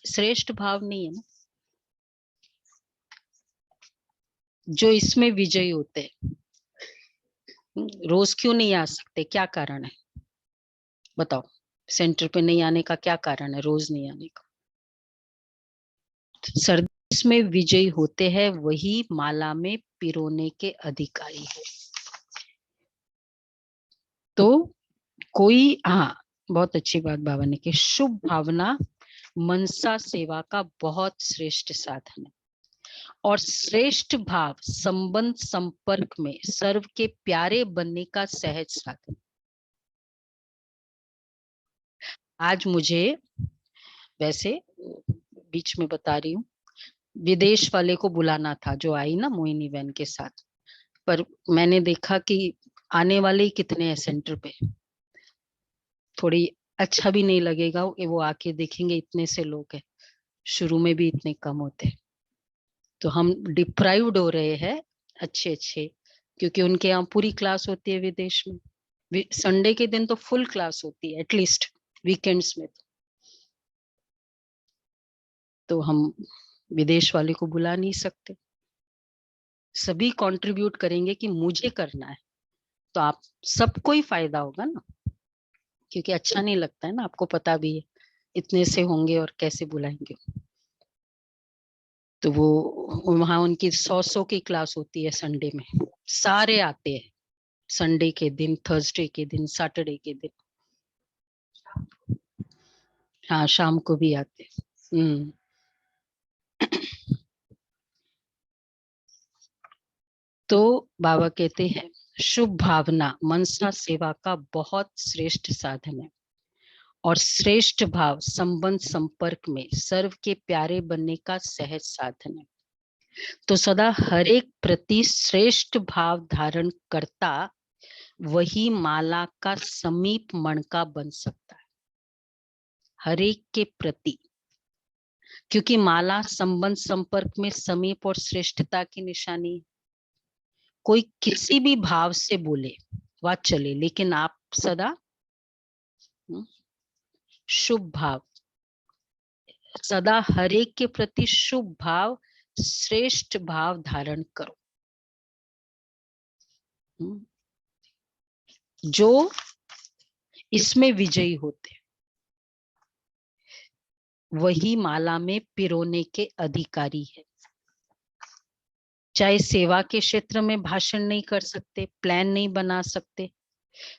श्रेष्ठ भाव नहीं है ना। जो इसमें विजयी होते हैं, रोज क्यों नहीं आ सकते, क्या कारण है बताओ, सेंटर पे नहीं आने का क्या कारण है, रोज नहीं आने का। सर्दी में विजयी होते हैं वही माला में पिरोने के अधिकारी है। तो कोई, हाँ बहुत अच्छी बात बाबा ने की, शुभ भावना मनसा सेवा का बहुत श्रेष्ठ साधन है, और श्रेष्ठ भाव संबंध संपर्क में सर्व के प्यारे बनने का सहज साधन। आज मुझे वैसे बीच में बता रही हूँ, विदेश वाले को बुलाना था, जो आई ना मोहिनी बहन के साथ, पर मैंने देखा कि आने वाले ही कितने हैं सेंटर पे, थोड़ी अच्छा भी नहीं लगेगा कि वो आके देखेंगे इतने से लोग हैं, शुरू में भी इतने कम होते, तो हम डिप्राइव्ड हो रहे हैं अच्छे अच्छे, क्योंकि उनके यहाँ पूरी क्लास होती है विदेश में, संडे के दिन तो फुल क्लास होती है एटलीस्ट, वीकेंड्स में तो हम विदेश वाले को बुला नहीं सकते। सभी कंट्रीब्यूट करेंगे कि मुझे करना है, तो आप सबको ही फायदा होगा ना, क्योंकि अच्छा नहीं लगता है ना, आपको पता भी है इतने से होंगे और कैसे बुलाएंगे। तो वो वहां उनकी 100 की क्लास होती है संडे में, सारे आते हैं संडे के दिन, थर्सडे के दिन, सैटरडे के दिन, हाँ शाम को भी आते हैं। तो बाबा कहते हैं शुभ भावना मनसा सेवा का बहुत श्रेष्ठ साधन है, और श्रेष्ठ भाव संबंध संपर्क में सर्व के प्यारे बनने का सहज साधन है। तो सदा हर एक प्रति श्रेष्ठ भाव धारण करता वही माला का समीप मणका बन सकता है, हर एक के प्रति, क्योंकि माला संबंध संपर्क में समीप और श्रेष्ठता की निशानी है। कोई किसी भी भाव से बोले वह चले, लेकिन आप सदा शुभ भाव, सदा हर एक के प्रति शुभ भाव, श्रेष्ठ भाव धारण करो। जो इसमें विजयी होते वही माला में पिरोने के अधिकारी है। चाहे सेवा के क्षेत्र में भाषण नहीं कर सकते, प्लान नहीं बना सकते,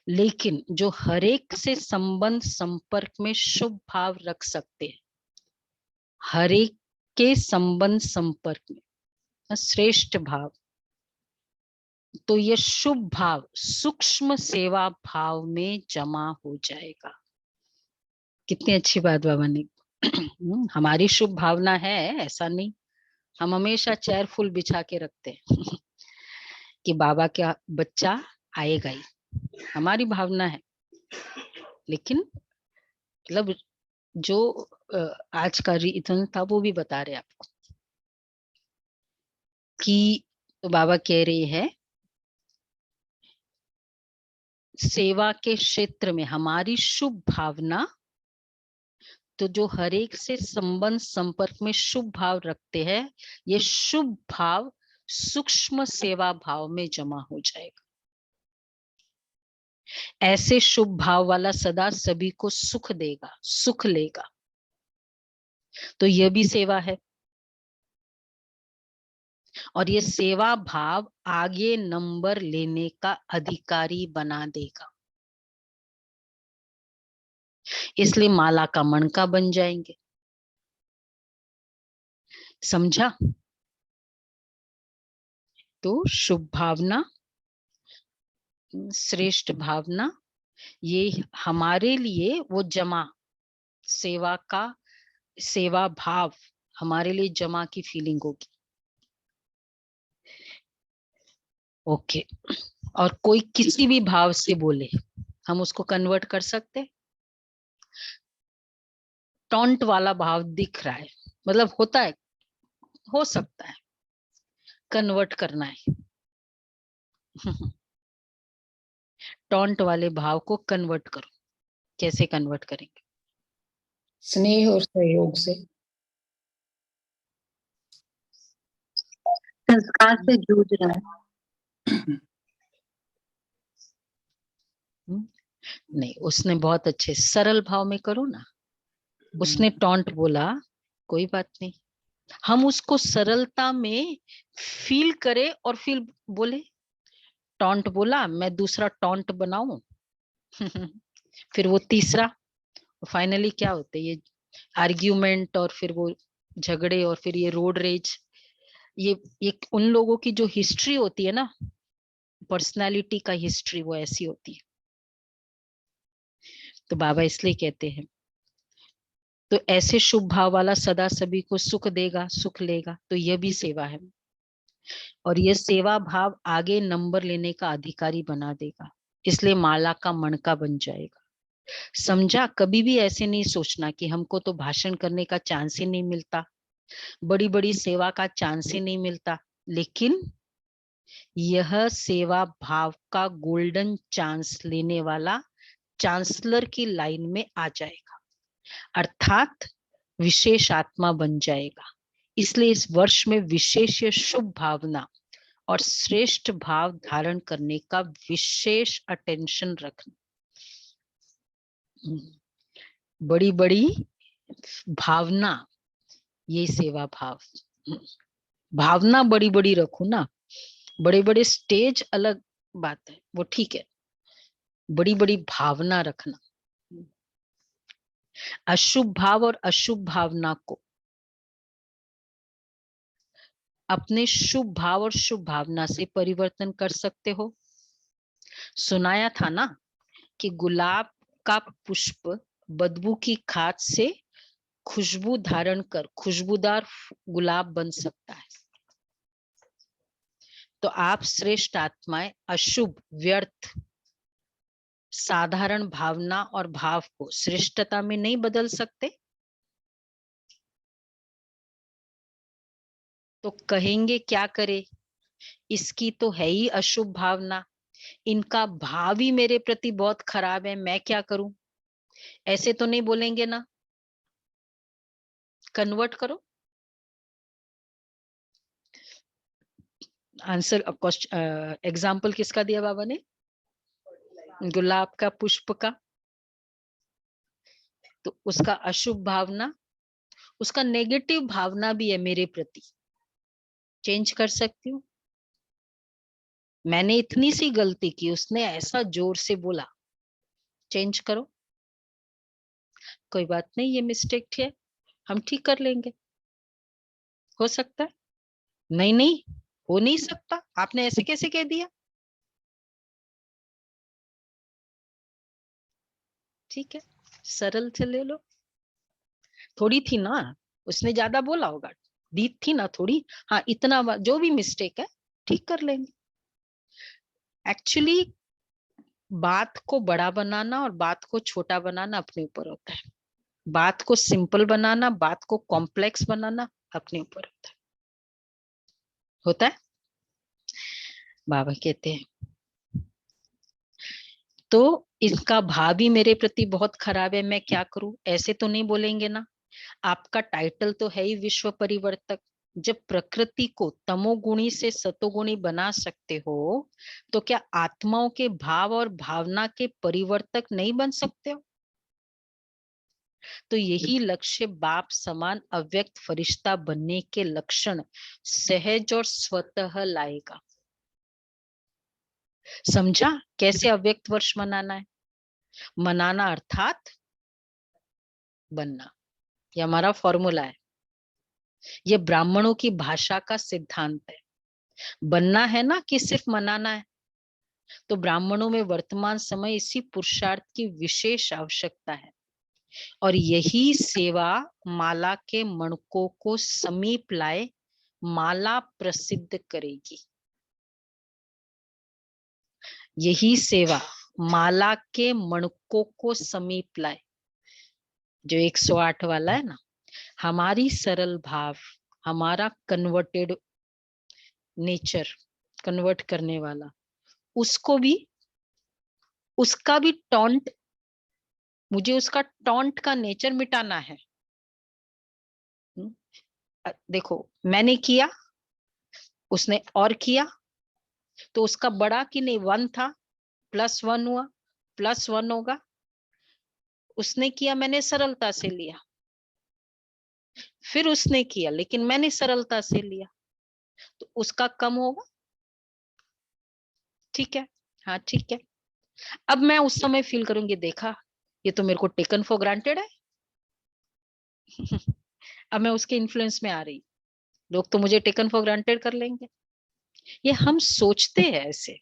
लेकिन जो हर एक से संबंध संपर्क में शुभ भाव रख सकते हैं, हर एक के संबंध संपर्क में श्रेष्ठ भाव, तो ये शुभ भाव सूक्ष्म सेवा भाव में जमा हो जाएगा। कितनी अच्छी बात बाबा ने हमारी शुभ भावना है, ऐसा नहीं, हम हमेशा चेयर फुल बिछा के रखते हैं कि बाबा का बच्चा आएगा ही, हमारी भावना है। लेकिन मतलब जो आज का रीजन था वो भी बता रहे आपको कि तो बाबा कह रहे हैं सेवा के क्षेत्र में हमारी शुभ भावना, तो जो हर एक से संबंध संपर्क में शुभ भाव रखते हैं, ये शुभ भाव सूक्ष्म सेवा भाव में जमा हो जाएगा। ऐसे शुभ भाव वाला सदा सभी को सुख देगा, सुख लेगा, तो यह भी सेवा है। और ये सेवा भाव आगे नंबर लेने का अधिकारी बना देगा, इसलिए माला का मणका बन जाएंगे। समझा? तो शुभ भावना, श्रेष्ठ भावना, ये हमारे लिए वो जमा सेवा का, सेवा भाव हमारे लिए जमा की फीलिंग होगी। ओके, और कोई किसी भी भाव से बोले हम उसको कन्वर्ट कर सकते। टॉन्ट वाला भाव दिख रहा है, मतलब होता है, हो सकता है, कन्वर्ट करना है टॉन्ट वाले भाव को कन्वर्ट करो। कैसे कन्वर्ट करेंगे? स्नेह और सहयोग से। संस्कार से जूझ रहा है। नहीं, उसने बहुत अच्छे सरल भाव में करो ना। उसने टॉन्ट बोला, कोई बात नहीं, हम उसको सरलता में फील करें और फिर बोले। टॉन्ट बोला, मैं दूसरा टॉन्ट बनाऊं फिर वो तीसरा, फाइनली क्या होते ये आर्ग्यूमेंट, और फिर वो झगड़े, और फिर ये रोड रेज। ये उन लोगों की जो हिस्ट्री होती है ना, पर्सनालिटी का हिस्ट्री, वो ऐसी होती है। तो बाबा इसलिए कहते हैं, तो ऐसे शुभ भाव वाला सदा सभी को सुख देगा, सुख लेगा, तो यह भी सेवा है। और यह सेवा भाव आगे नंबर लेने का अधिकारी बना देगा, इसलिए माला का मणका बन जाएगा। समझा? कभी भी ऐसे नहीं सोचना कि हमको तो भाषण करने का चांस ही नहीं मिलता, बड़ी बड़ी सेवा का चांस ही नहीं मिलता, लेकिन यह सेवा भाव का गोल्डन चांस लेने वाला चांसलर की लाइन में आ जाएगा, अर्थात विशेष आत्मा बन जाएगा। इसलिए इस वर्ष में विशेष शुभ भावना और श्रेष्ठ भाव धारण करने का विशेष अटेंशन रखना। बड़ी बड़ी भावना, ये सेवा भाव, भावना बड़ी बड़ी रखो ना। बड़े बड़े स्टेज अलग बात है, वो ठीक है, बड़ी बड़ी भावना रखना। अशुभ भाव और अशुभ भावना को अपने शुभ भाव और शुभ भावना से परिवर्तन कर सकते हो। सुनाया था ना कि गुलाब का पुष्प बदबू की खाद से खुशबू धारण कर खुशबूदार गुलाब बन सकता है। तो आप श्रेष्ठ आत्माएं अशुभ, व्यर्थ, साधारण भावना और भाव को श्रेष्ठता में नहीं बदल सकते। तो कहेंगे क्या करे, इसकी तो है ही अशुभ भावना, इनका भाव ही मेरे प्रति बहुत खराब है, मैं क्या करूं? ऐसे तो नहीं बोलेंगे ना। कन्वर्ट करो। आंसर एग्जाम्पल किसका दिया बाबा ने? गुलाब का पुष्प का। तो उसका अशुभ भावना, उसका नेगेटिव भावना भी है मेरे प्रति, चेंज कर सकती हूँ। मैंने इतनी सी गलती की, उसने ऐसा जोर से बोला, चेंज करो। कोई बात नहीं, ये मिस्टेक है, हम ठीक कर लेंगे। हो सकता है? नहीं नहीं, हो नहीं सकता, आपने ऐसे कैसे कह दिया? ठीक है, सरल से ले लो। थोड़ी थी ना, उसने ज्यादा बोला होगा, दी थी ना थोड़ी। हाँ, इतना जो भी मिस्टेक है ठीक कर लेंगे। एक्चुअली बात को बड़ा बनाना और बात को छोटा बनाना अपने ऊपर होता है। बात को सिंपल बनाना, बात को कॉम्प्लेक्स बनाना अपने ऊपर होता है। बाबा कहते हैं तो इसका भाव ही मेरे प्रति बहुत खराब है, मैं क्या करूं? ऐसे तो नहीं बोलेंगे ना। आपका टाइटल तो है ही विश्व परिवर्तक। जब प्रकृति को तमोगुणी से सतोगुणी बना सकते हो, तो क्या आत्माओं के भाव और भावना के परिवर्तक नहीं बन सकते हो? तो यही लक्ष्य बाप समान अव्यक्त फरिश्ता बनने के लक्षण सहज और स्वतः लाएगा। समझा कैसे अव्यक्त वर्ष मनाना है? मनाना अर्थात बनना, ये हमारा फॉर्मूला है। ये ब्राह्मणों की भाषा का सिद्धांत है। बनना है ना कि सिर्फ मनाना है। तो ब्राह्मणों में वर्तमान समय इसी पुरुषार्थ की विशेष आवश्यकता है, और यही सेवा माला के मणकों को समीप लाए माला प्रसिद्ध करेगी। यही सेवा माला के मणकों को समीप लाए, जो 108 वाला है ना, हमारी सरल भाव, हमारा कन्वर्टेड नेचर, कन्वर्ट करने वाला, उसको भी, उसका भी टॉन्ट, मुझे उसका टॉन्ट का नेचर मिटाना है। देखो, मैंने किया, उसने और किया, तो उसका बड़ा कि नहीं 1 था, +1 हुआ, +1 होगा। उसने किया, मैंने सरलता से लिया, फिर उसने किया लेकिन मैंने सरलता से लिया, तो उसका कम होगा। ठीक है, हाँ ठीक है। अब मैं उस समय फील करूंगी, देखा ये तो मेरे को टेकन फॉर ग्रांटेड है। अब मैं उसके इन्फ्लुएंस में आ रही, लोग तो मुझे टेकन फॉर ग्रांटेड कर लेंगे। ये हम सोचते हैं ऐसे।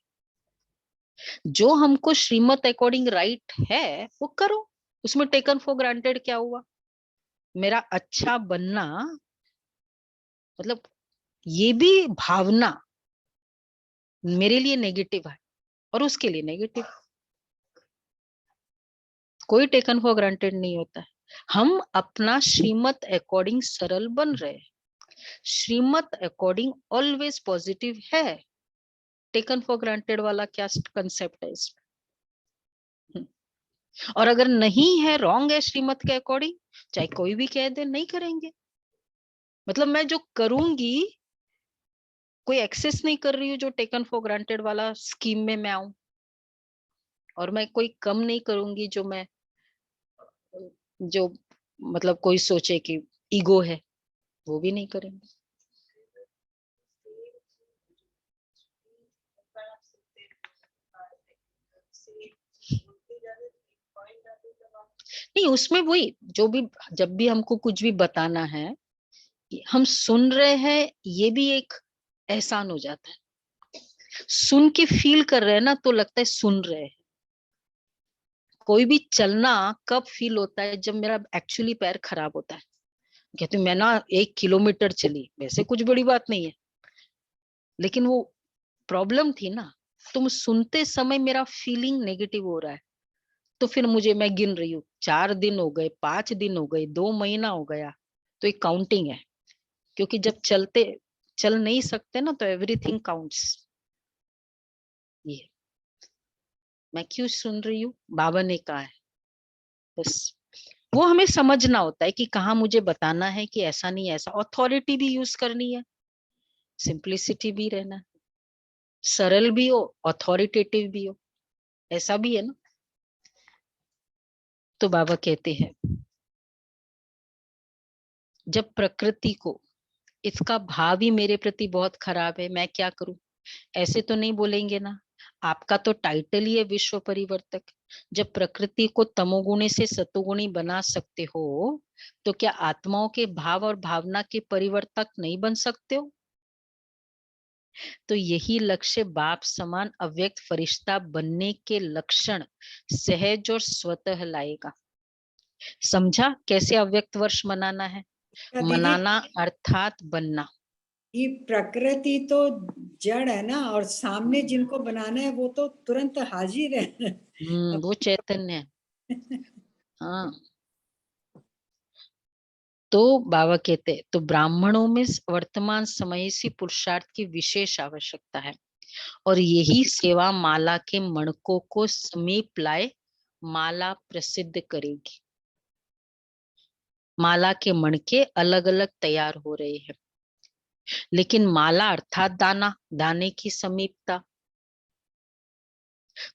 जो हमको श्रीमत अकॉर्डिंग राइट है वो करो, उसमें टेकन फॉर ग्रांटेड क्या हुआ? मेरा अच्छा बनना मतलब ये भी भावना मेरे लिए नेगेटिव है और उसके लिए नेगेटिव। कोई टेकन फॉर ग्रांटेड नहीं होता है। हम अपना श्रीमत अकॉर्डिंग सरल बन रहे हैं। श्रीमत अकॉर्डिंग ऑलवेज पॉजिटिव है। टेकन फॉर ग्रांटेड वाला क्या कंसेप्ट है इसमें? और अगर नहीं है, रॉन्ग है श्रीमत के अकॉर्डिंग, चाहे कोई भी कह दे, नहीं करेंगे। मतलब मैं जो करूंगी, कोई एक्सेस नहीं कर रही हूँ जो टेकन फॉर ग्रांटेड वाला स्कीम में मैं आऊं, और मैं कोई कम नहीं करूंगी जो मतलब कोई सोचे कि ईगो है, वो भी नहीं करेंगे। नहीं, उसमें वही जो भी, जब भी हमको कुछ भी बताना है, हम सुन रहे हैं, ये भी एक एहसान हो जाता है। सुन के फील कर रहे हैं ना, तो लगता है सुन रहे हैं। कोई भी चलना कब फील होता है? जब मेरा एक्चुअली पैर खराब होता है। कहते मैं ना 1 किलोमीटर चली, वैसे कुछ बड़ी बात नहीं है, लेकिन वो प्रॉब्लम थी ना। तुम सुनते समय मेरा फीलिंग नेगेटिव हो रहा है, तो फिर मैं गिन रही हूँ, 4 दिन हो गए, 5 दिन हो गए, 2 महीना हो गया, तो एक काउंटिंग है। क्योंकि जब चल नहीं सकते ना, तो एवरीथिंग काउंट्स। ये मैं क्यों सुन रही हूँ? बाबा ने कहा है, बस वो हमें समझना होता है कि कहाँ मुझे बताना है कि ऐसा नहीं, ऐसा। अथॉरिटी भी यूज करनी है, सिंप्लिसिटी भी रहना है, सरल भी हो, अथॉरिटेटिव भी हो, ऐसा भी है ना। तो बाबा कहते हैं, जब प्रकृति को इसका भाव ही मेरे प्रति बहुत खराब है, मैं क्या करूं? ऐसे तो नहीं बोलेंगे ना। आपका तो टाइटल ही है विश्व परिवर्तक। जब प्रकृति को तमोगुणी से सतोगुणी बना सकते हो, तो क्या आत्माओं के भाव और भावना के परिवर्तक नहीं बन सकते हो? तो यही लक्ष्य बाप समान अव्यक्त फरिश्ता बनने के लक्षण सहज और स्वतः लाएगा। समझा कैसे अव्यक्त वर्ष मनाना है? दीदी, मनाना अर्थात बनना। ये प्रकृति तो जड़ है ना, और सामने जिनको बनाना है वो तो तुरंत हाजिर है। वो चैतन्य है। हाँ, तो बाबा कहते, तो ब्राह्मणों में वर्तमान समय से पुरुषार्थ की विशेष आवश्यकता है, और यही सेवा माला के मणकों को समीप लाए माला प्रसिद्ध करेगी। माला के मणके अलग अलग तैयार हो रहे हैं, लेकिन माला अर्थात दाना, दाने की समीपता।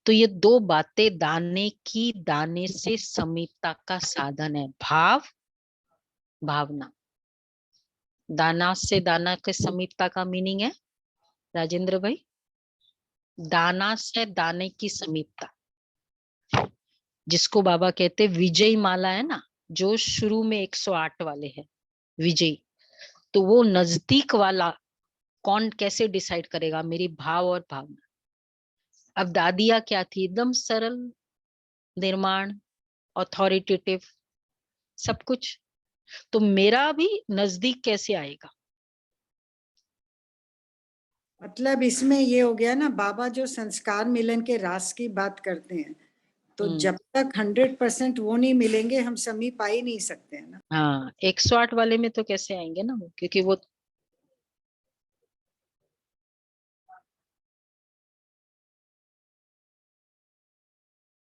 तो ये दो बातें दाने से समीपता का साधन है। भाव, भावना। दाना से दाना के समीपता का मीनिंग है राजेंद्र भाई, दाना से दाने की समीपता, जिसको बाबा कहते विजयी माला है ना, जो शुरू में 108 वाले हैं विजयी। तो वो नजदीक वाला कौन कैसे डिसाइड करेगा? मेरी भाव और भावना। अब दादिया क्या थी? एकदम सरल, निर्माण, अथॉरिटेटिव, सब कुछ। तो मेरा भी नजदीक कैसे आएगा? मतलब इसमें ये हो गया ना, बाबा जो संस्कार मिलन के रास की बात करते हैं, तो जब तक 100% वो नहीं मिलेंगे, हम समीप आ ही नहीं सकते हैं ना। हाँ, 108 वाले में तो कैसे आएंगे ना वो, क्योंकि वो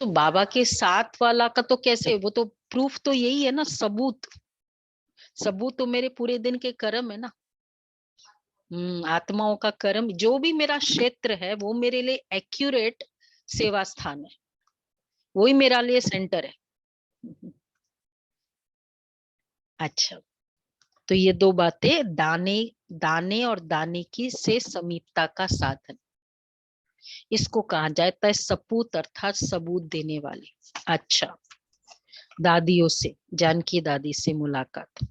तो बाबा के साथ वाला का तो कैसे, वो तो प्रूफ तो यही है ना, सबूत। सबूत तो मेरे पूरे दिन के कर्म है ना। आत्माओं का कर्म, जो भी मेरा क्षेत्र है, वो मेरे लिए एक्यूरेट सेवा स्थान है, वही मेरा लिए सेंटर है। अच्छा, तो ये दो बातें, दाने और दाने की से समीपता का साधन, इसको कहा जाता है सपूत, अर्थात सबूत देने वाले। अच्छा, दादियों से, जानकी दादी से मुलाकात।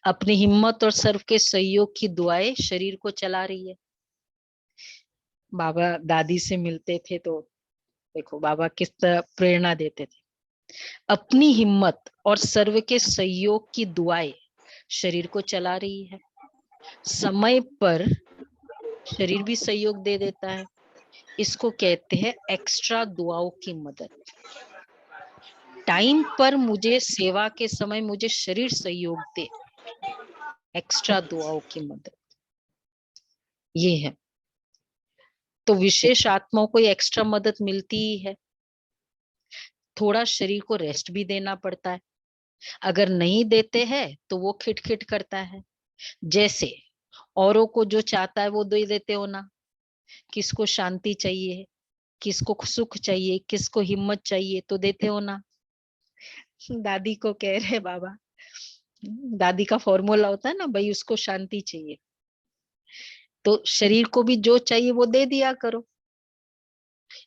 अपनी हिम्मत और सर्व के सहयोग की दुआएं शरीर को चला रही है। बाबा दादी से मिलते थे तो देखो बाबा किस तरह प्रेरणा देते थे। अपनी हिम्मत और सर्व के सहयोग की दुआएं शरीर को चला रही है। समय पर शरीर भी सहयोग दे देता है। इसको कहते हैं एक्स्ट्रा दुआओं की मदद। टाइम पर मुझे सेवा के समय मुझे शरीर सहयोग दे, एक्स्ट्रा दुआओं की मदद, ये है। तो विशेष आत्माओं को एक्स्ट्रा मदद मिलती ही है। थोड़ा शरीर को रेस्ट भी देना पड़ता है, अगर नहीं देते हैं तो वो खिटखिट करता है। जैसे औरों को जो चाहता है वो दे देते हो ना, किसको शांति चाहिए, किसको सुख चाहिए, किसको हिम्मत चाहिए, तो देते हो ना। दादी को कह रहे बाबा, दादी का फॉर्मूला होता है ना भाई, उसको शांति चाहिए, तो शरीर को भी जो चाहिए वो दे दिया करो,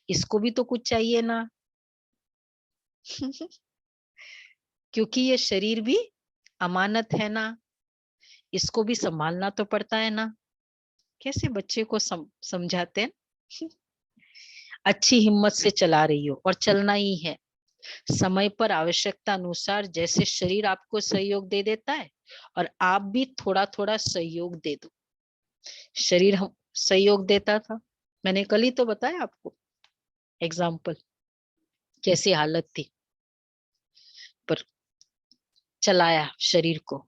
इसको भी तो कुछ चाहिए ना। क्योंकि ये शरीर भी अमानत है ना, इसको भी संभालना तो पड़ता है ना। कैसे बच्चे को समझाते हैं। अच्छी हिम्मत से चला रही हो, और चलना ही है। समय पर आवश्यकता अनुसार जैसे शरीर आपको सहयोग दे देता है, और आप भी थोड़ा थोड़ा सहयोग दे दो। शरीर हम सहयोग देता था, मैंने कल ही तो बताया आपको एग्जाम्पल, कैसी हालत थी, पर चलाया शरीर को।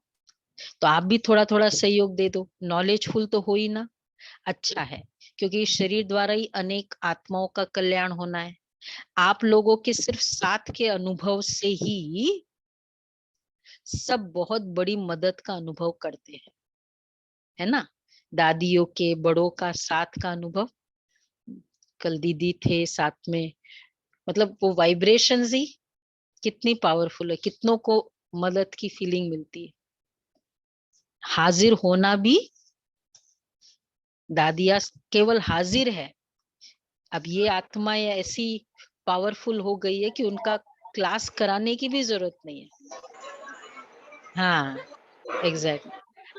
तो आप भी थोड़ा थोड़ा सहयोग दे दो, नॉलेजफुल तो हो ही ना, अच्छा है। क्योंकि शरीर द्वारा ही अनेक आत्माओं का कल्याण होना है। आप लोगों के सिर्फ साथ के अनुभव से ही सब बहुत बड़ी मदद का अनुभव करते हैं, है ना। दादियों के, बड़ों का साथ का अनुभव, कल दीदी थे साथ में, मतलब वो वाइब्रेशंस ही कितनी पावरफुल है, कितनों को मदद की फीलिंग मिलती है। हाजिर होना भी, दादिया केवल हाजिर है। अब ये आत्माएं ऐसी पावरफुल हो गई है कि उनका क्लास कराने की भी जरूरत नहीं है। हाँ एग्जैक्टली,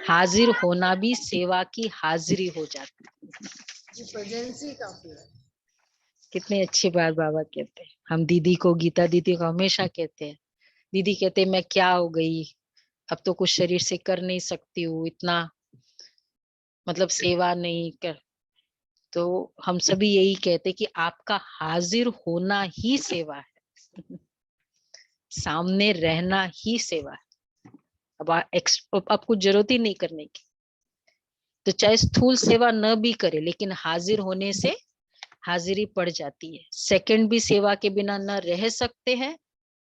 हाजिर होना भी सेवा की हाजिरी हो जाती है। प्रेजेंस ही काफी है। कितनी अच्छी बात बाबा कहते हैं। हम दीदी को, गीता दीदी को हमेशा कहते हैं, दीदी कहते मैं क्या हो गई, अब तो कुछ शरीर से कर नहीं सकती हूँ, इतना मतलब सेवा नहीं कर। तो हम सभी यही कहते कि आपका हाजिर होना ही सेवा है। सामने रहना ही सेवा है। अब आपको जरूरत ही नहीं करने की, तो चाहे स्थूल सेवा न भी करे, लेकिन हाजिर होने से हाजिरी पड़ जाती है। सेकंड भी सेवा के बिना न रह सकते हैं,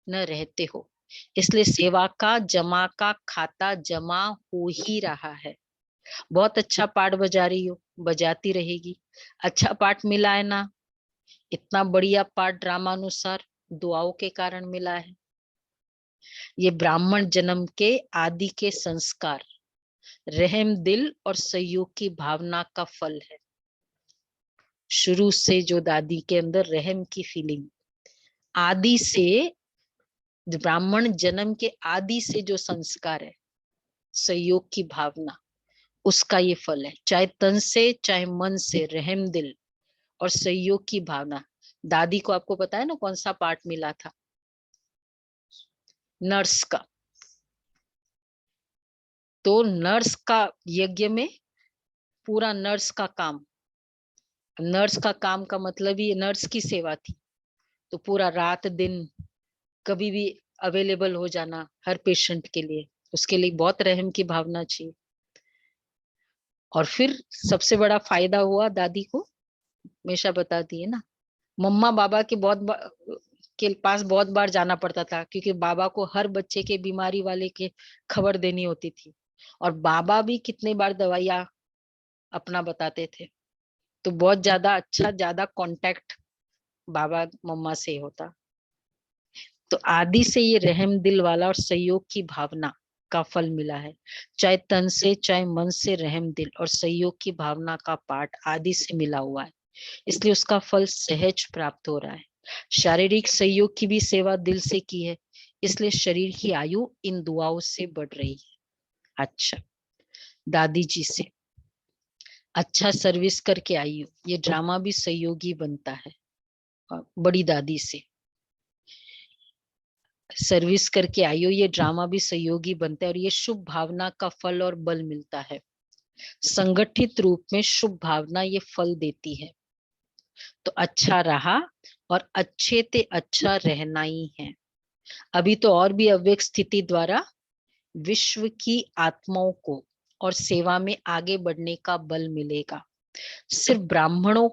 न रहते हो। इसलिए सेवा का खाता जमा हो ही रहा है। बहुत अच्छा पाठ बजा रही हो, बजाती रहेगी। अच्छा पाठ मिला है ना, इतना बढ़िया पाठ ड्रामानुसार दुआओं के कारण मिला है। ये ब्राह्मण जन्म के आदि के संस्कार, रहम दिल और सहयोग की भावना का फल है। शुरू से जो दादी के अंदर रहम की फीलिंग, आदि से, ब्राह्मण जन्म के आदि से जो संस्कार है, सहयोग की भावना, उसका ये फल है। चाहे तन से चाहे मन से रहम दिल और सहयोग की भावना। दादी को आपको पता है ना कौन सा पार्ट मिला था, नर्स का। तो नर्स का यज्ञ में पूरा नर्स का काम, नर्स का काम का मतलब ही नर्स की सेवा थी। तो पूरा रात दिन कभी भी अवेलेबल हो जाना हर पेशेंट के लिए, उसके लिए बहुत रहम की भावना चाहिए। और फिर सबसे बड़ा फायदा हुआ दादी को, हमेशा बताती है ना, मम्मा बाबा के पास बहुत बार जाना पड़ता था, क्योंकि बाबा को हर बच्चे के बीमारी वाले के खबर देनी होती थी, और बाबा भी कितने बार दवाइयां अपना बताते थे। तो बहुत ज्यादा कांटेक्ट बाबा मम्मा से होता। तो आदि से ये रहम दिल वाला और सहयोग की भावना का फल मिला है। चाहे तन से चाहे मन से रहम दिल और सहयोग की भावना का पाठ आदि से मिला हुआ है, इसलिए उसका फल सहज प्राप्त हो रहा है। शारीरिक सहयोग की भी सेवा दिल से की है, इसलिए शरीर की आयु इन दुआओं से बढ़ रही है। अच्छा, दादी जी से अच्छा सर्विस करके आई हो, ये ड्रामा भी सहयोगी बनता है। बड़ी दादी से सर्विस करके आई हो, ये ड्रामा भी सहयोगी बनता है, और ये शुभ भावना का फल और बल मिलता है। संगठित रूप में शुभ भावना ये फल देती है। तो अच्छा रहा, और अच्छे ते अच्छा रहना ही है। अभी तो और भी अव्यक्त स्थिति द्वारा विश्व की आत्माओं को और सेवा में आगे बढ़ने का बल मिलेगा। सिर्फ ब्राह्मणों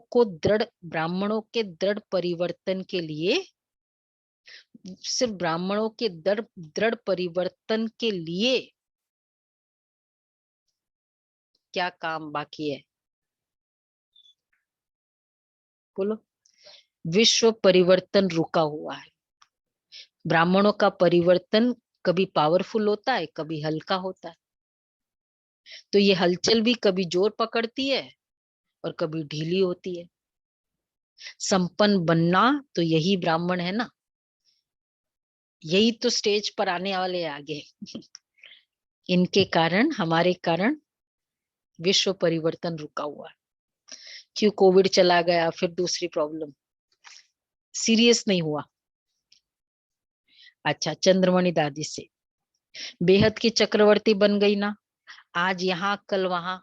के दृढ़ परिवर्तन के लिए, सिर्फ ब्राह्मणों के दृढ़ परिवर्तन के लिए क्या काम बाकी है? बोलो। विश्व परिवर्तन रुका हुआ है। ब्राह्मणों का परिवर्तन कभी पावरफुल होता है, कभी हल्का होता है। तो ये हलचल भी कभी जोर पकड़ती है और कभी ढीली होती है। संपन्न बनना तो यही ब्राह्मण है ना, यही तो स्टेज पर आने वाले हैं आगे। इनके कारण, हमारे कारण विश्व परिवर्तन रुका हुआ है। क्यों? कोविड चला गया, फिर दूसरी प्रॉब्लम, सीरियस नहीं हुआ। अच्छा, चंद्रमणि दादी से बेहद की चक्रवर्ती बन गई ना, आज यहाँ कल वहां।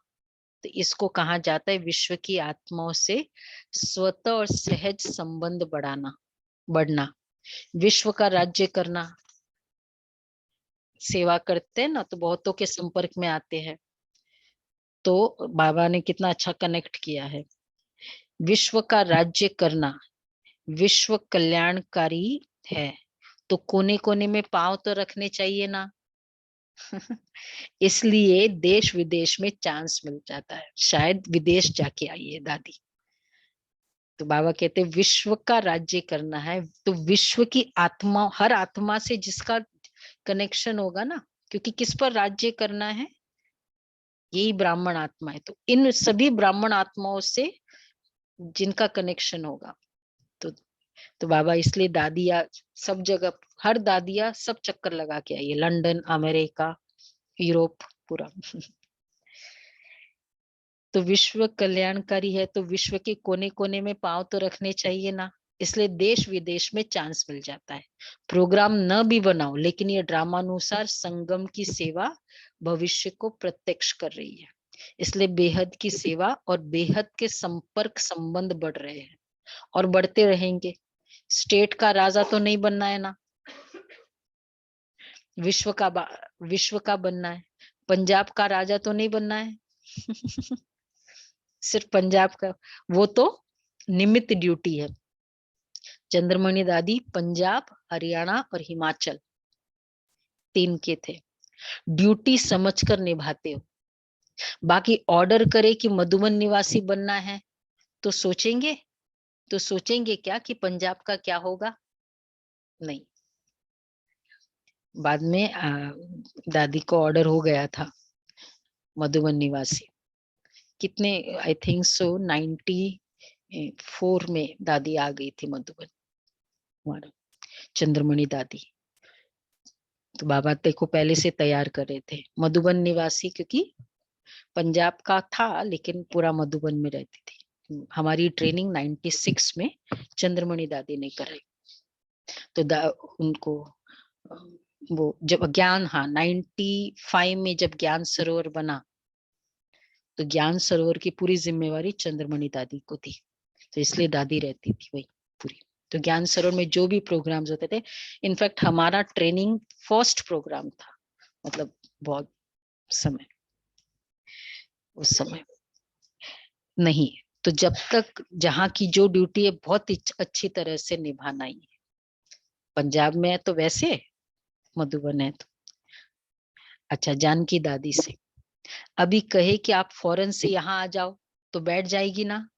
तो इसको कहा जाता है विश्व की आत्माओं से स्वतः और सहज संबंध बढ़ना, विश्व का राज्य करना। सेवा करते हैं ना तो बहुतों के संपर्क में आते हैं। तो बाबा ने कितना अच्छा कनेक्ट किया है। विश्व का राज्य करना विश्व कल्याणकारी है, तो कोने कोने में पांव तो रखने चाहिए ना। इसलिए देश विदेश में चांस मिल जाता है। शायद विदेश जाके आई है दादी। तो बाबा कहते हैं विश्व का राज्य करना है, तो विश्व की आत्मा, हर आत्मा से जिसका कनेक्शन होगा ना, क्योंकि किस पर राज्य करना है? यही ब्राह्मण आत्मा है। तो इन सभी ब्राह्मण आत्माओं से जिनका कनेक्शन होगा, तो बाबा इसलिए दादिया सब जगह, हर दादिया सब चक्कर लगा के आई है, लंदन, अमेरिका, यूरोप पूरा। तो विश्व कल्याणकारी है, तो विश्व के कोने कोने में पांव तो रखने चाहिए ना। इसलिए देश विदेश में चांस मिल जाता है। प्रोग्राम न भी बनाओ, लेकिन ये ड्रामानुसार संगम की सेवा भविष्य को प्रत्यक्ष कर रही है। इसलिए बेहद की सेवा और बेहद के संपर्क संबंध बढ़ रहे हैं और बढ़ते रहेंगे। स्टेट का राजा तो नहीं बनना है ना, विश्व का बनना है। पंजाब का राजा तो नहीं बनना है। सिर्फ पंजाब का, वो तो निमित्त ड्यूटी है। चंद्रमणि दादी पंजाब, हरियाणा और हिमाचल 3 के थे। ड्यूटी समझकर निभाते हो। बाकी ऑर्डर करे कि मधुबन निवासी बनना है, तो सोचेंगे क्या कि पंजाब का क्या होगा? नहीं। बाद में दादी को ऑर्डर हो गया था मधुबन निवासी। कितने, आई थिंक सो 94 में दादी आ गई थी मधुबन, हमारा चंद्रमणि दादी। तो बाबा को पहले से तैयार कर रहे थे मधुबन निवासी, क्योंकि पंजाब का था लेकिन पूरा मधुबन में रहती थी। हमारी ट्रेनिंग 96 में चंद्रमणि दादी ने कराई। तो उनको वो जब ज्ञान, हाँ 95 में जब ज्ञान सरोवर बना, तो ज्ञान सरोवर की पूरी जिम्मेवारी चंद्रमणि दादी को थी। तो इसलिए दादी रहती थी वही पूरी। तो ज्ञान सरोवर में जो भी प्रोग्राम्स होते थे, इनफैक्ट हमारा ट्रेनिंग फर्स्ट प्रोग्राम था, मतलब बहुत समय, उस समय नहीं। तो जब तक जहाँ की जो ड्यूटी है बहुत अच्छी तरह से निभाना ही है। पंजाब में है तो वैसे, मधुबन है तो। अच्छा, जानकी दादी से अभी कहे कि आप फौरन से यहाँ आ जाओ तो बैठ जाएगी ना?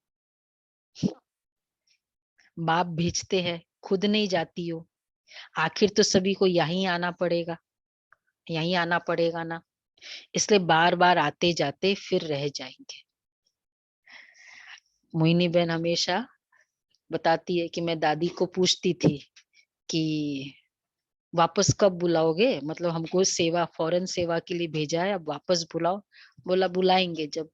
बाप भेजते हैं, खुद नहीं जाती हो। आखिर तो सभी को यहीं आना पड़ेगा ना। इसलिए बार बार आते जाते फिर रह जाएंगे। मोहिनी बहन हमेशा बताती है कि मैं दादी को पूछती थी कि वापस कब बुलाओगे, मतलब हमको सेवा, फौरन सेवा के लिए भेजा है, अब वापस बुलाओ। बोला बुलाएंगे जब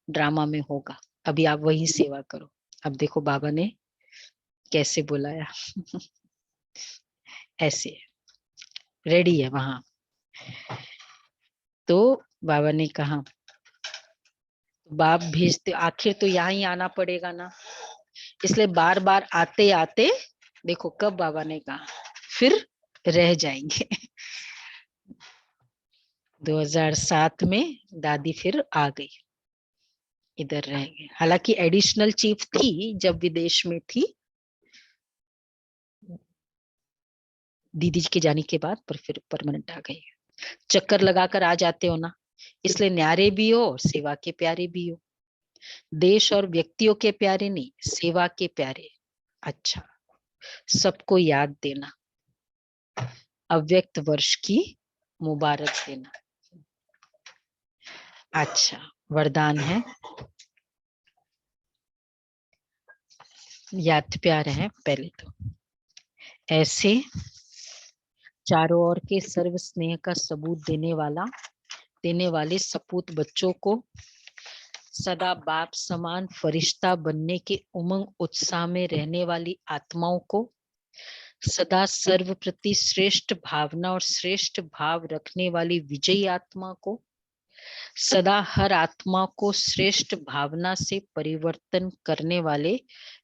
ड्रामा में होगा, अभी आप वही सेवा करो। अब देखो बाबा ने कैसे बुलाया। ऐसे रेडी है वहां। तो बाबा ने कहा बाप भेजते, आखिर तो यहाँ ही आना पड़ेगा ना। इसलिए बार बार आते आते देखो कब बाबा ने कहा फिर रह जाएंगे। 2007 में दादी फिर आ गई, इधर रह गए। हालांकि एडिशनल चीफ थी जब विदेश में थी दीदी के जाने के बाद, पर फिर परमानेंट आ गई। चक्कर लगाकर आ जाते हो ना, इसलिए न्यारे भी हो और सेवा के प्यारे भी हो। देश और व्यक्तियों के प्यारे नहीं, सेवा के प्यारे। अच्छा, सबको याद देना, अव्यक्त वर्ष की मुबारक देना। अच्छा, वरदान है, याद प्यार है। पहले तो ऐसे चारों ओर के सर्व स्नेह का सबूत देने वाले सपूत बच्चों को, सदा बाप समान फरिश्ता बनने के उमंग उत्साह में रहने वाली आत्माओं को, सदा सर्व प्रति श्रेष्ठ भावना और श्रेष्ठ भाव रखने वाली विजयी आत्मा को, सदा हर आत्मा को श्रेष्ठ भावना से परिवर्तन करने वाले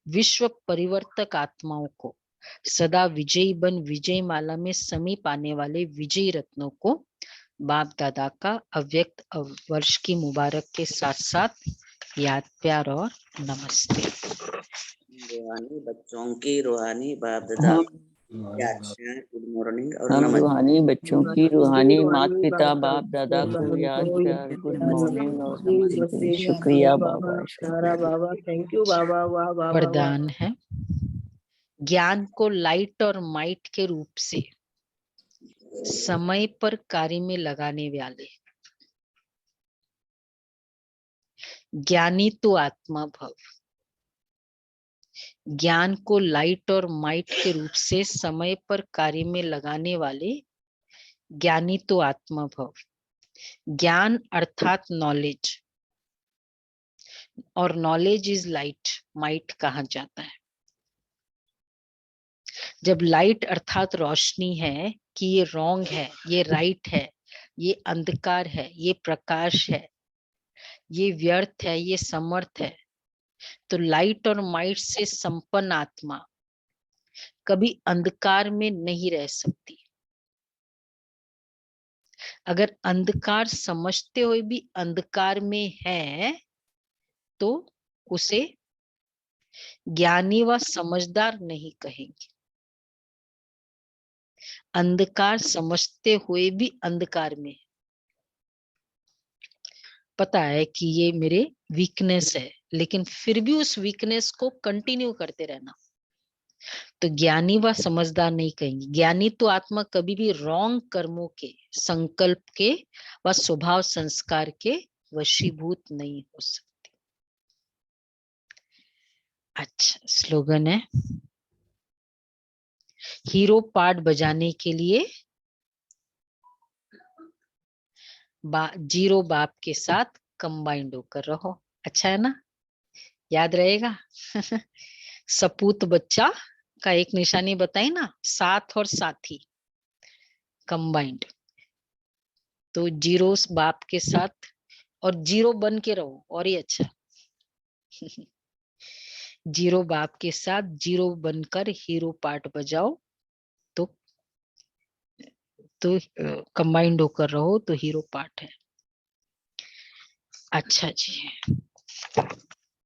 विश्व परिवर्तक आत्माओं को, सदा विजयी बन विजय माला में समीप आने वाले विजयी रत्नों को बाप दादा का अव्यक्त वर्ष की मुबारक के साथ साथ याद प्यार और नमस्ते। रूहानी बच्चों की रूहानी बाप दादा गुड मॉर्निंग और हम नमस्ते। रूहानी बच्चों की रूहानी माता पिता बाप दादा को याद प्यार गुड मॉर्निंग और नमस्ते। शुक्रिया बाबा, शुक्रिया बाबा, थैंक यू बाबा। वाह वाह वाह। वरदान है, ज्ञान को लाइट और माइट के रूप से समय पर कार्य में लगाने वाले, ज्ञानी तो आत्मा भव। ज्ञान को लाइट और माइट के रूप से समय पर कार्य में लगाने वाले ज्ञानी तो आत्मा भव। ज्ञान अर्थात नॉलेज, और नॉलेज इज लाइट, माइट कहा जाता है। जब लाइट अर्थात रोशनी है कि ये रॉन्ग है, ये राइट है, ये अंधकार है, ये प्रकाश है, ये व्यर्थ है, ये समर्थ है, तो लाइट और माइट से संपन्न आत्मा कभी अंधकार में नहीं रह सकती। अगर अंधकार समझते हुए भी अंधकार में है तो उसे ज्ञानी व समझदार नहीं कहेंगे। अंधकार समझते हुए भी अंधकार में, पता है कि ये मेरे वीकनेस है, लेकिन फिर भी उस वीकनेस को कंटिन्यू करते रहना, तो ज्ञानी व समझदार नहीं कहेंगे। ज्ञानी तो आत्मा कभी भी रॉन्ग कर्मों के, संकल्प के व स्वभाव संस्कार के वशीभूत नहीं हो सकती। अच्छा, स्लोगन है, हीरो पार्ट बजाने के लिए जीरो बाप के साथ कंबाइंड होकर रहो। अच्छा है ना, याद रहेगा। सपूत बच्चा का एक निशानी बताई ना, साथ और साथी कंबाइंड, तो जीरो बाप के साथ और जीरो बन के रहो, और ही अच्छा। जीरो बाप के साथ जीरो बनकर हीरो पार्ट बजाओ, तो कंबाइंड होकर रहो, तो हीरो पार्ट है। अच्छा जी।